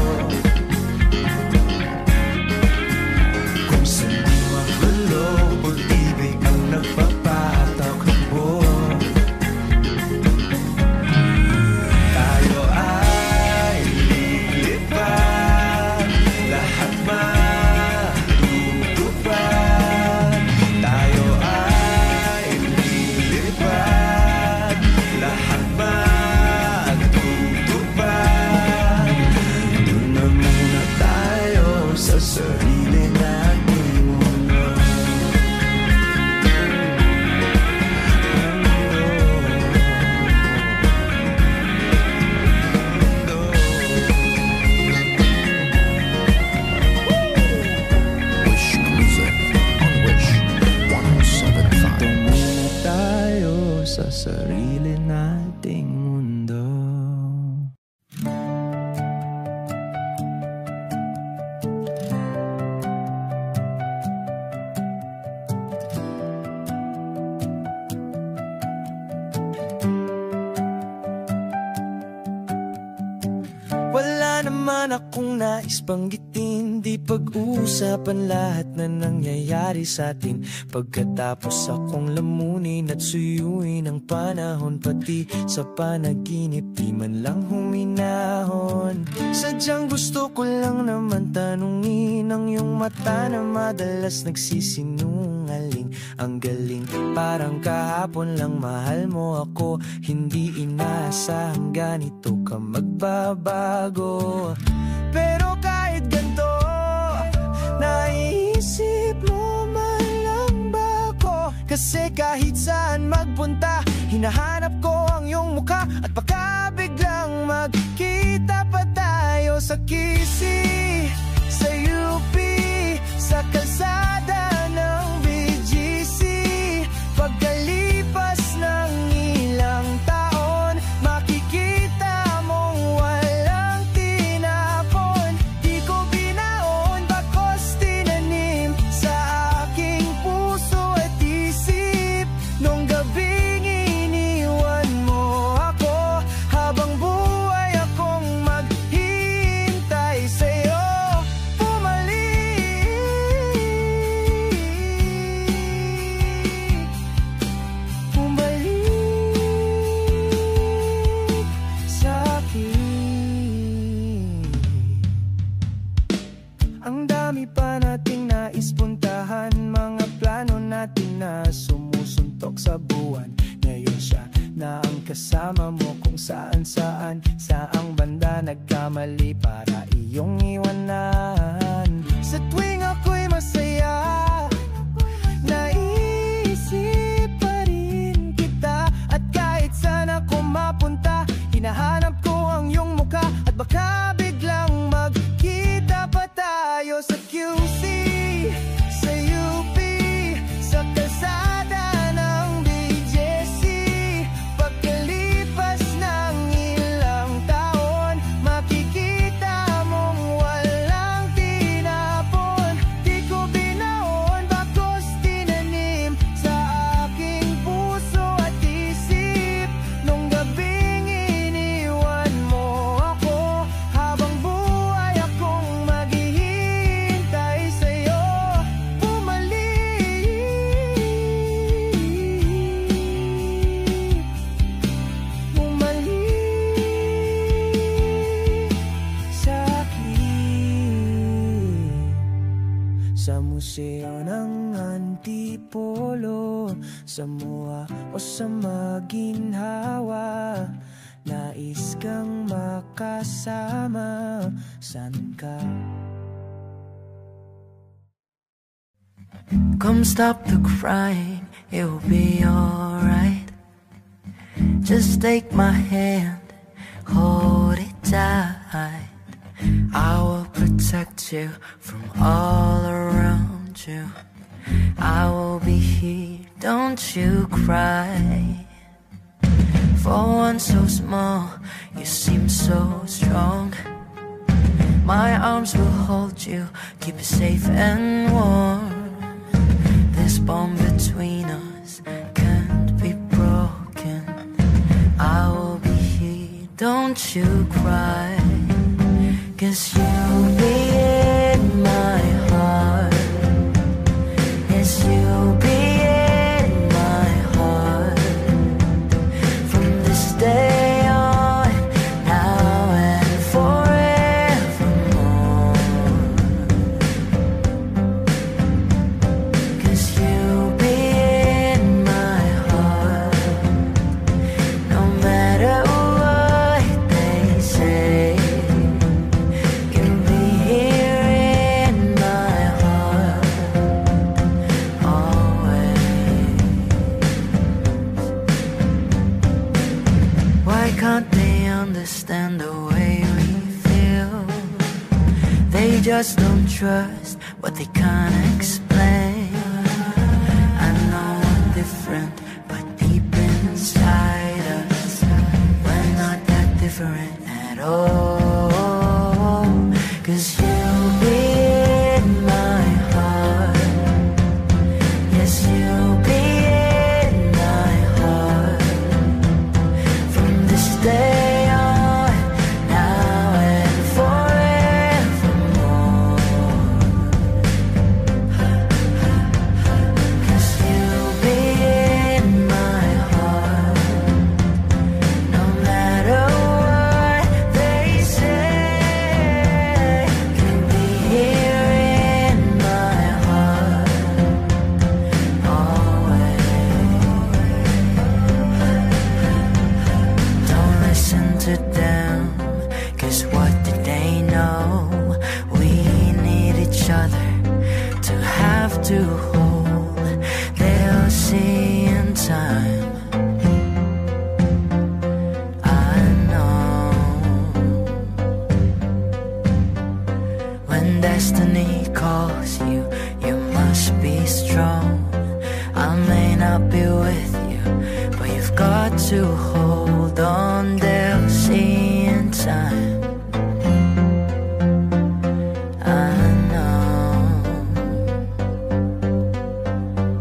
Kung saan di magulo, pag-ibig ang nagpapatakbo. Tayo ay lilipad, lahat matutupad. Tayo ay lilipad, lahat matutupad. Doon na muna tayo sa sarili nating mundo. Wish Music on Wish 107.5. Dito muna tayo sa sarili nating mundo. Wala naman akong nais banggitin, di pag-uusapan lahat na nangyayari sa atin. Pagkatapos akong lamunin at suyuin ang panahon, pati sa panaginip di man lang huminahon. Sadyang gusto ko lang naman tanungin ang iyong mata na madalas nagsisinungaling. Ang galing, parang kahapon lang mahal mo ako, hindi inaasahang ganito ka magbabago. Pero kahit ganito, naiisip mo man lang ba ako? Kasi kahit saan magpunta, hinahanap ko ang iyong mukha. At baka biglang magkita pa tayo sa QC, sa UP, sa kalsada ng BGC. Pagkalipas ng ilang taon, makikita mong walang tinapon. Di ko binaon, bakos tinanim sa aking puso at isip. Nung gabing iniwan mo ako, habang buhay akong maghihintay sa'yo. Ang dami pa nating nais puntahan, mga plano natin na sumusuntok sa buwan. Ngayon siya na ang kasama mo kung saan-saan, saang banda nagkamali para iyong iwanan. Sa tuwing ako'y masaya, naisip pa rin kita. At kahit saan ako mapunta, hinahanap ko ang iyong mukha. At baka biglang magkita pa tayo sa QC, sa UP, sa kalsada ng BGC. Pagkalipas ng ilang taon, makikita mong walang tinapon. Di ko binaon, bakos tinanim sa aking puso at isip. Nung gabing iniwan mo ako, habang sa museo ng Antipolo, sa MOA o sa Maginhawa. Nais kang makasama, san ka? Come stop the crying, it'll be alright. Just take my hand, hold it tight. I will protect you from all around you. I will be here, don't you cry. For one so small, you seem so strong. My arms will hold you, keep you safe and warm. This bond between us can't be broken. I will be here, don't you cry. 'Cause you'll be in my heart. Yes, you'll be in my heart. From this day on, now and forevermore. 'Cause you'll be in my heart. No matter what they say, you'll be here in my heart always. Why can't they understand the way we feel? They just don't trust what they can't explain. I know we're different, but deep inside us, we're not that different at all. 'Cause you'll be in my heart. Yes, you'll be in my heart. From this day on, now and forevermore. 'Cause you'll be in my heart. No matter what they say, you'll be here in my heart always. Don't listen to them, 'cause what did they know? We need each other to have to hold. They'll see in time, I know. When destiny calls you, you must be strong. I may not be with you, but you've got to hold on. They'll see in time, I know,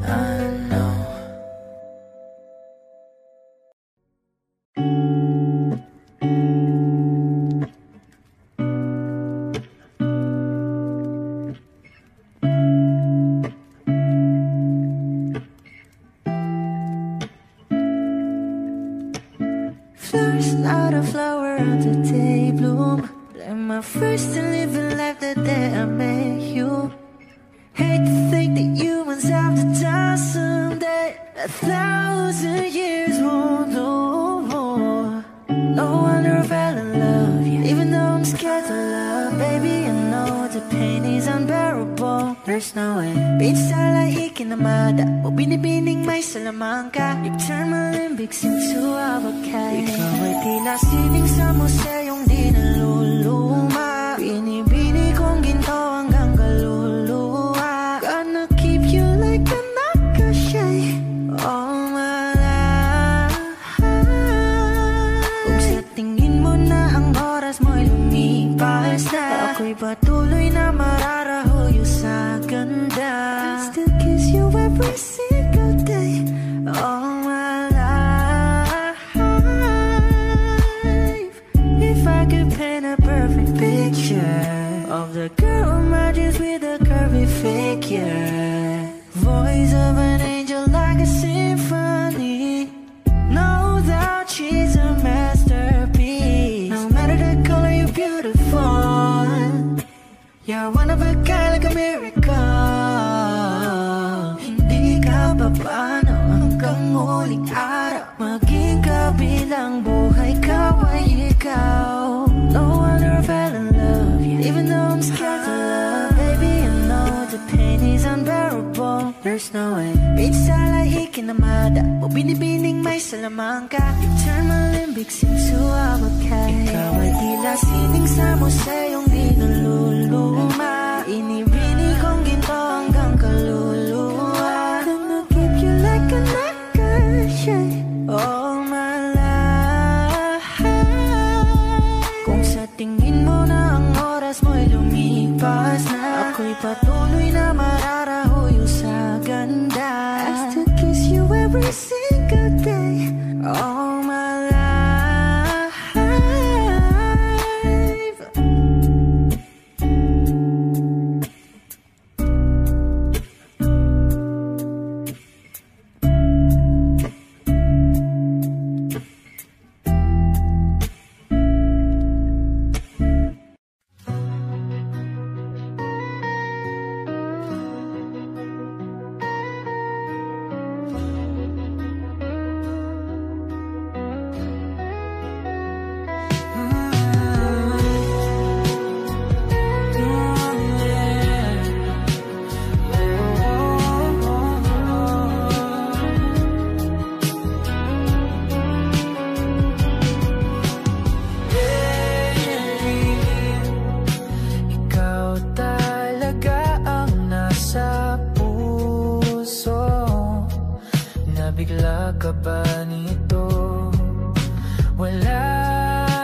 I know. First, not a flower on the day bloom. Like my first to live a life the day I met you. Hate to think that humans have to die someday. 1,000 years won't know more. No wonder I fell in love, yeah. Even though I'm scared to love, baby, I know the pain is unbearable. There's no way. Bitch, like kinamada. O binibining may salamangka. You turn my limbics into avocado. Ikaw ay tila sining sa museyong di naluluma. Binibini kong ginto hanggang kaluluwa. Gonna keep you like a nakashay all my life. Kung sa tingin mo na ang oras mo'y lumipas na, ako'y patuloy na mararahuyo sa ganda. I still kiss you every single day all my life. If I could paint a perfect picture of the girl in my dreams with a curvy figure, voice of an angel like a symphony, no doubt she's a masterpiece. No matter the color, you're beautiful. You're one of a kind, like a miracle. huling araw. Maging kabilang buhay ka ay ikaw. No wonder I fell in love, yeah. Even though I'm scared to love, baby, I know the pain is unbearable. There's no way minsan ay ikinamada o binibining may salamangka. You turn my limbics into abakay. Ikaw ay tila sining sa museyong di naluluma. Inibini kong ginto hanggang kaluluwa. Gonna keep you like a necklace, yeah, all my life. Kung sa tingin mo na ang oras mo'y lumipas na, ako'y patuloy na mararahuyo sa ganda. I still kiss you every single day, all my life. Bigla ka ba nito? Wala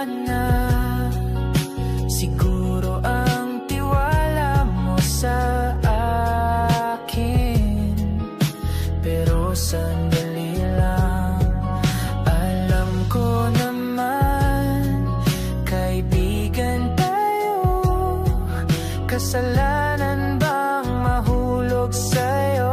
na. Siguro ang tiwala mo sa akin, pero sandali lang. Alam ko naman, kaibigan tayo. Kasalanan bang mahulog sa'yo?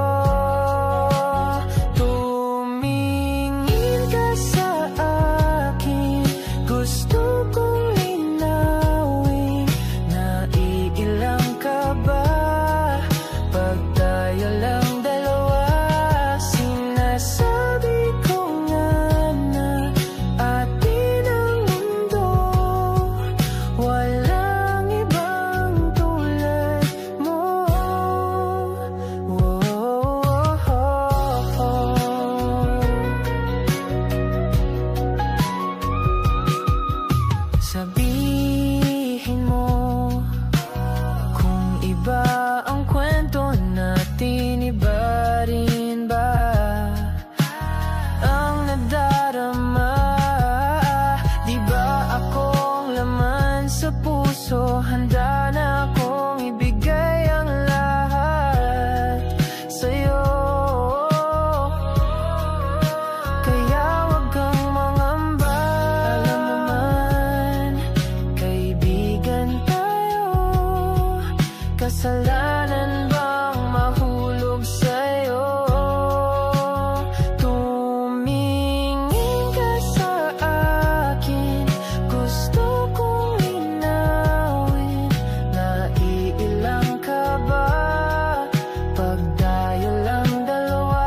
Handa na akong ibigay ang lahat sa'yo. Kaya wag kang mangamba. Alam naman, kaibigan tayo. Kasalanan bang mahulog sa'yo? Tumingin ka sa akin, gusto kong naiilang ka ba? Pagdayo lang dalawa,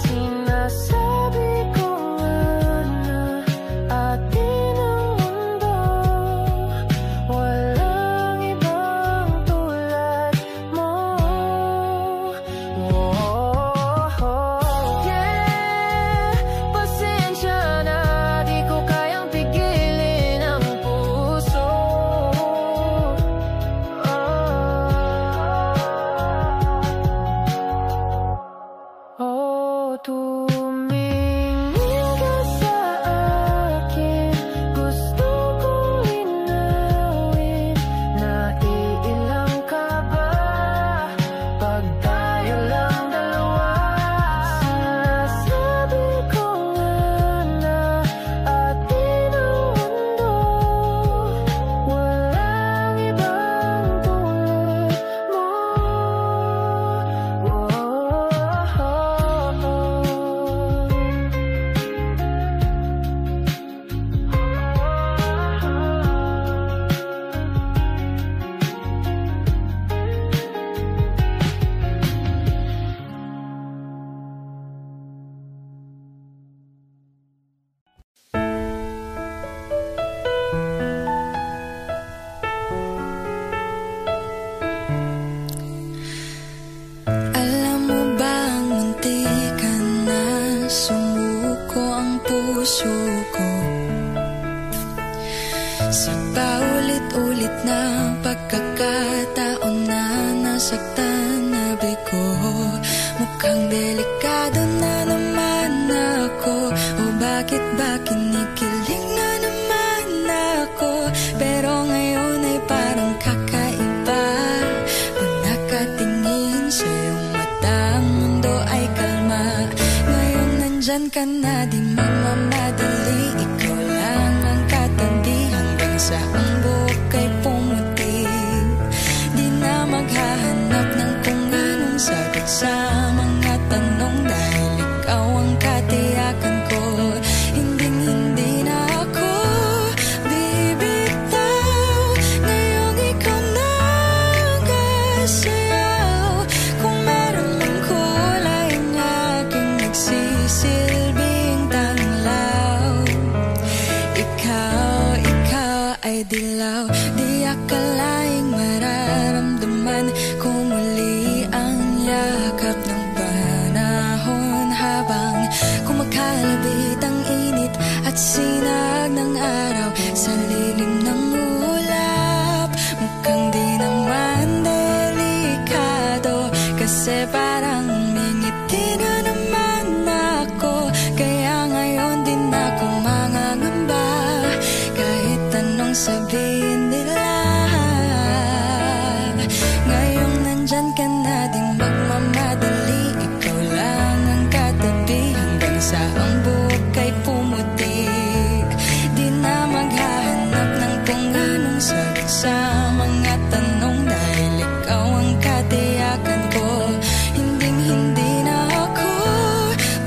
sinasabi ko nga na atin ang mundo. Walang ibang tulad ka na, di magmamadali. Ikaw lang ang katabi hanggang sa ang buhok ay pumuti. Di na maghahanap ng kung anong sagot sa mga tanong, dahil ikaw ang katiyakan ko. Hinding-hindi na ako bibitaw. Ngayong ikaw na ang kasayaw. Kung meron mang kulay ang aking nagsisilbing tanglaw. Ikaw ay dilaw. Di akalaing mararamdaman ko muli ang yakap ng panahon, habang kumakalabit ang init at sinag ng araw sa lilim ng ulap. Mukhang di naman delikado, kasi parang umingiti na naman ako. Kaya ngayon din ako mangangamba, kahit anong sabihin nila. Ngayong nandyan ka na, di magmamadali. Ikaw lang ang katabi hanggang sa ang buhok ay pumuti. Di na maghahanap ng kung anong sagot sa mga tanong, dahil ikaw ang katiyakan ko. Hinding-hindi na ako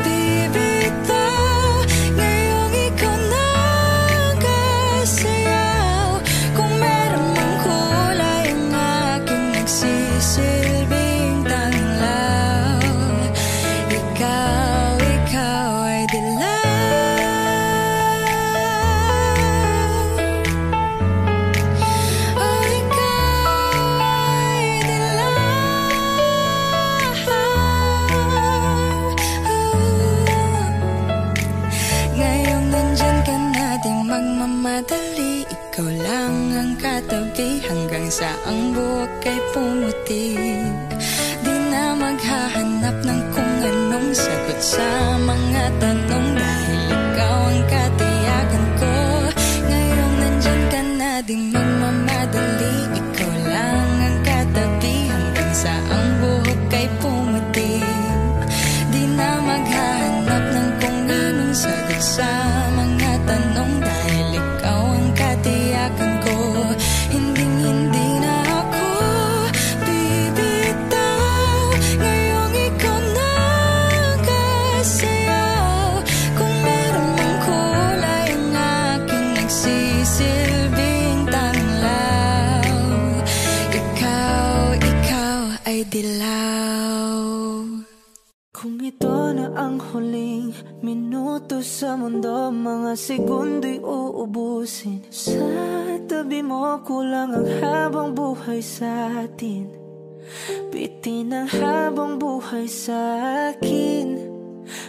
bibitaw. Ngayong ikaw na ang kasayaw. Kung meron mang kulay ang aking nagsisilbing tanglaw. Ikaw ay dilaw. Oh, ikaw ay dilaw. Ngayong nandyan ka na, di magmamadali. Ikaw lang ang katabi hanggang sa ang buhok ay pumuti. Di na maghahanap ng kung anong sagot sa mga tanong, dahil ikaw ang katiyakan ko. Ngayong nandyan ka na, di magmamadali. Ikaw lang ang katabi hanggang sa ang buhok ay pumuti. Di na maghahanap ng kung anong sagot sa mga tanong, dahil ikaw ang katiyakan ko. Hinding-hindi na ako bibitaw. Ngayong ikaw na ang kasayaw. Kung meron mang kulay ang aking nagsisilbing tanglaw. Ikaw ay dilaw. Kung ito na ang huling minuto sa mundo, mga segundo'y uubusin. Sa tabi mo kulang ang habang buhay sa atin. Bitin ang habang buhay sa akin.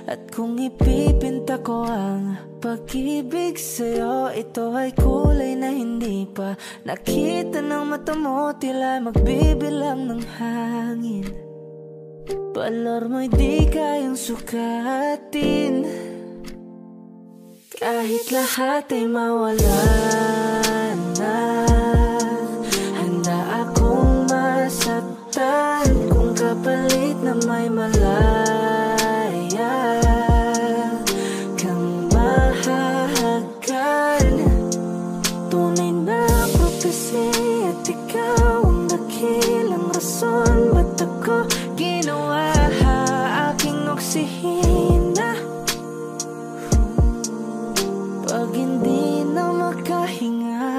At kung ipipinta ko ang pag-ibig sa'yo, ito ay kulay na hindi pa nakita ng mata mo, tila magbibilang ng hangin. Balor mo'y di kayang sukatin, kahit lahat ay mawala na. Handa akong masaktan kung kapalit na may malaya kang mahahagkan. Tunay na prophecy at ikaw ang dakilang rason. Ba't ako ginawa aking oksihina pag hindi na makahinga?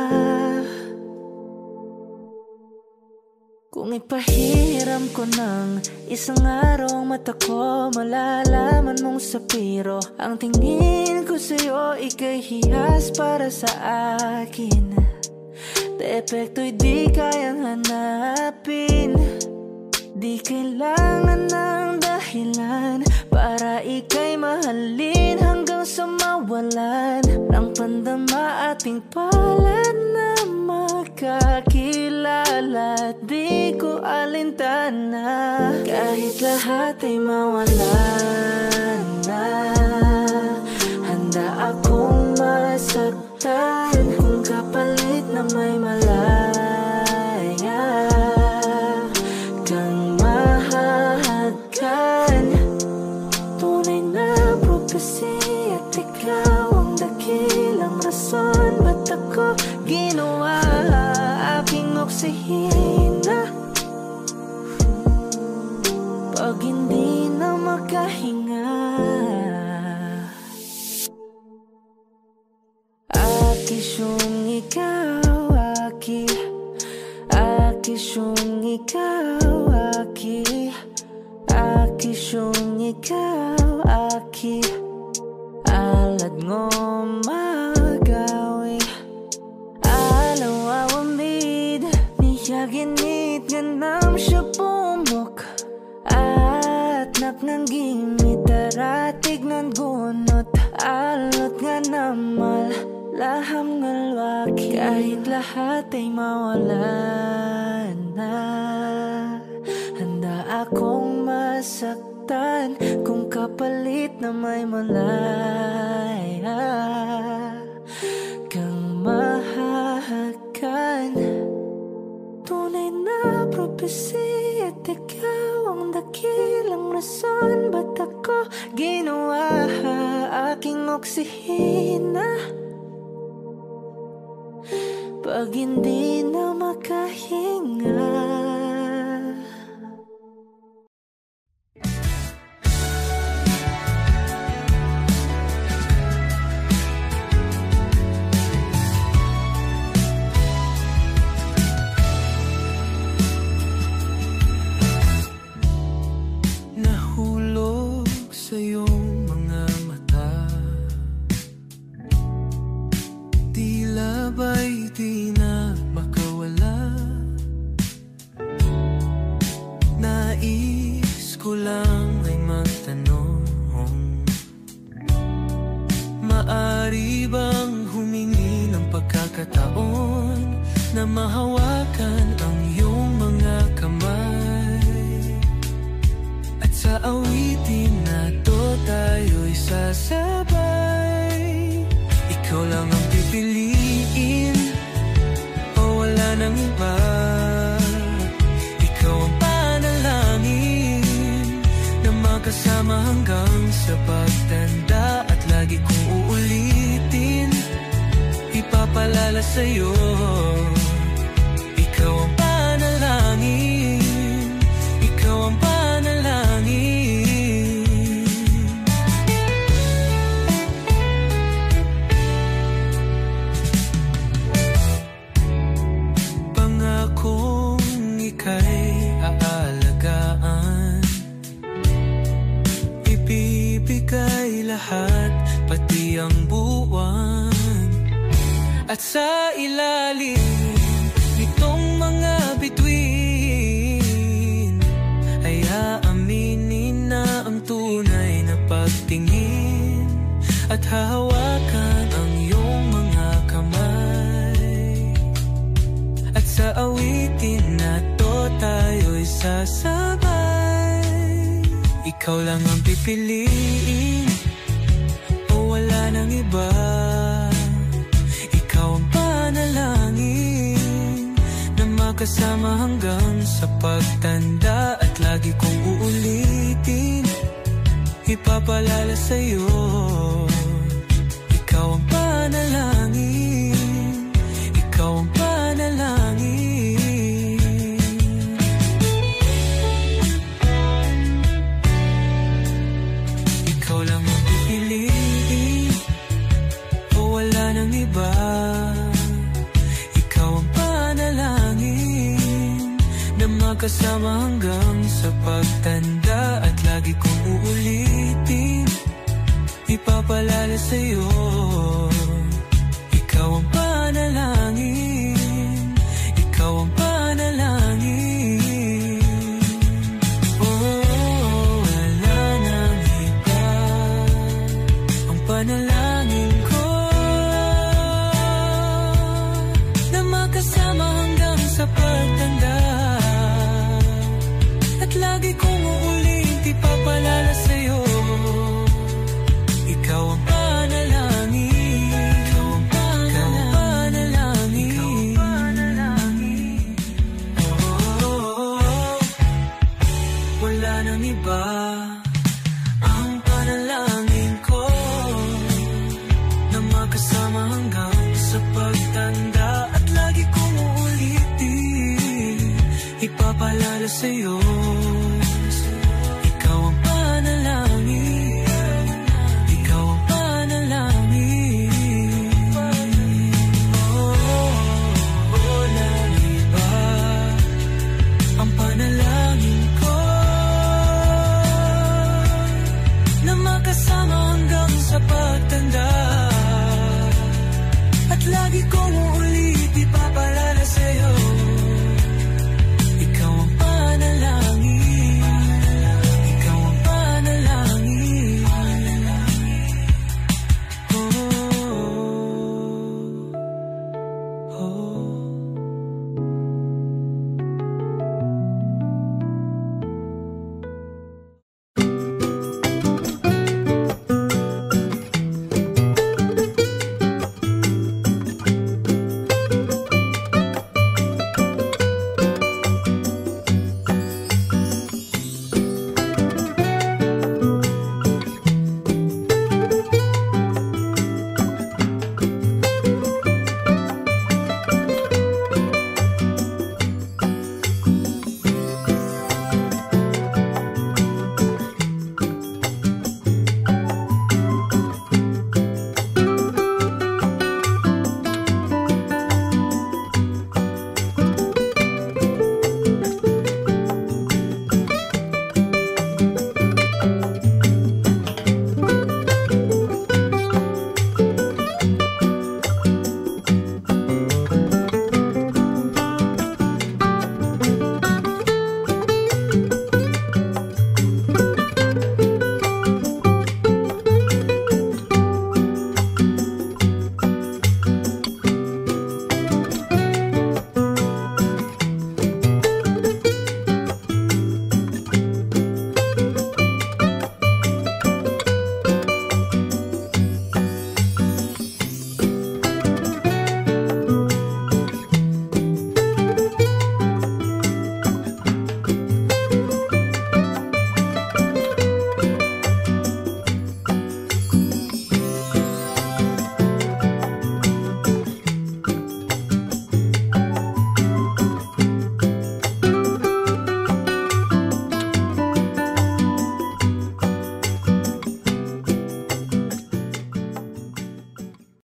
Kung ipahiram ko ng isang araw ang mata ko, malalaman mong sapiro ang tingin ko sa'yo, ika'y hiyas para sa akin. Depekto'y di kayang hanapin. Di kailangan ng dahilan para ika'y mahalin hanggang sa mawalan ng pandama ating palad na makakilala. Di ko alintana kahit lahat ay mawalan na. Handa akong masaktan kung kapalit na may malaya kang mahahagkan. Tunay na prophecy Akishung ikaw, aki. Akishung ikaw, aki. Alad ngo magawi. Alaw awamid, niyaginit ganam siya pumok. At naknanggimit daratig ng gunot. Alot nga namal, laham ngalwaki. Kahit lahat ay mawala na, handa akong masaktan kung kapalit na may malaya kang mahahakan. Tunay na prophecy at ikaw ang dakilang rason ba't ako ginawa aking oksihina pag hindi na makahinga. Nahulog sa iyong mga mata, tila ba'y di na makawala. Nais ko lang ay magtanong, maari bang humingi ng pagkakataon na mahawakan ang iyong mga kamay? At sa awitin na to tayo'y sasabay. Ikaw lang ang pipiliin o wala nang iba. Ikaw ang panalangin na makasama hanggang sa pagtanda. At lagi kong uulitin, ipapalala sa'yo. Ikaw ang panalangin, ikaw ang panalangin. Pangakong ika'y aalagaan, ibibigay lahat, pati ang buwan. At sa ilalim nitong mga bituin ay aaminin na ang tunay na pagtingin. At hahawakan ang iyong mga kamay. At sa awitin na to tayo'y sasabay. Ikaw lang ang pipiliin o wala nang iba. Ikaw ang panalangin na makasama hanggang sa pagtanda. At lagi kong uulitin, ipapalala sa'yo. Ikaw ang panalangin, ikaw ang panalangin. Ikaw lang ang pipiliin o wala nang iba. Ikaw ang panalangin na makasama hanggang sa pagtanda. At lagi kong uulitin, ipapalala sa'yo. Ikaw ang panalangin, ikaw ang panalangin. Oh, wala nang iba, ang panalangin ko na makasama hanggang sa pagtanda. At lagi kong uulit, ipapalala sa'yo. Ikaw ang panalangin, ikaw ang panalangin, ikaw ang panalangin. Oh, wala nang iba, ang panalangin ko na makasama hanggang sa pagtanda. At lagi kong uulitin, ipapalala sa'yo.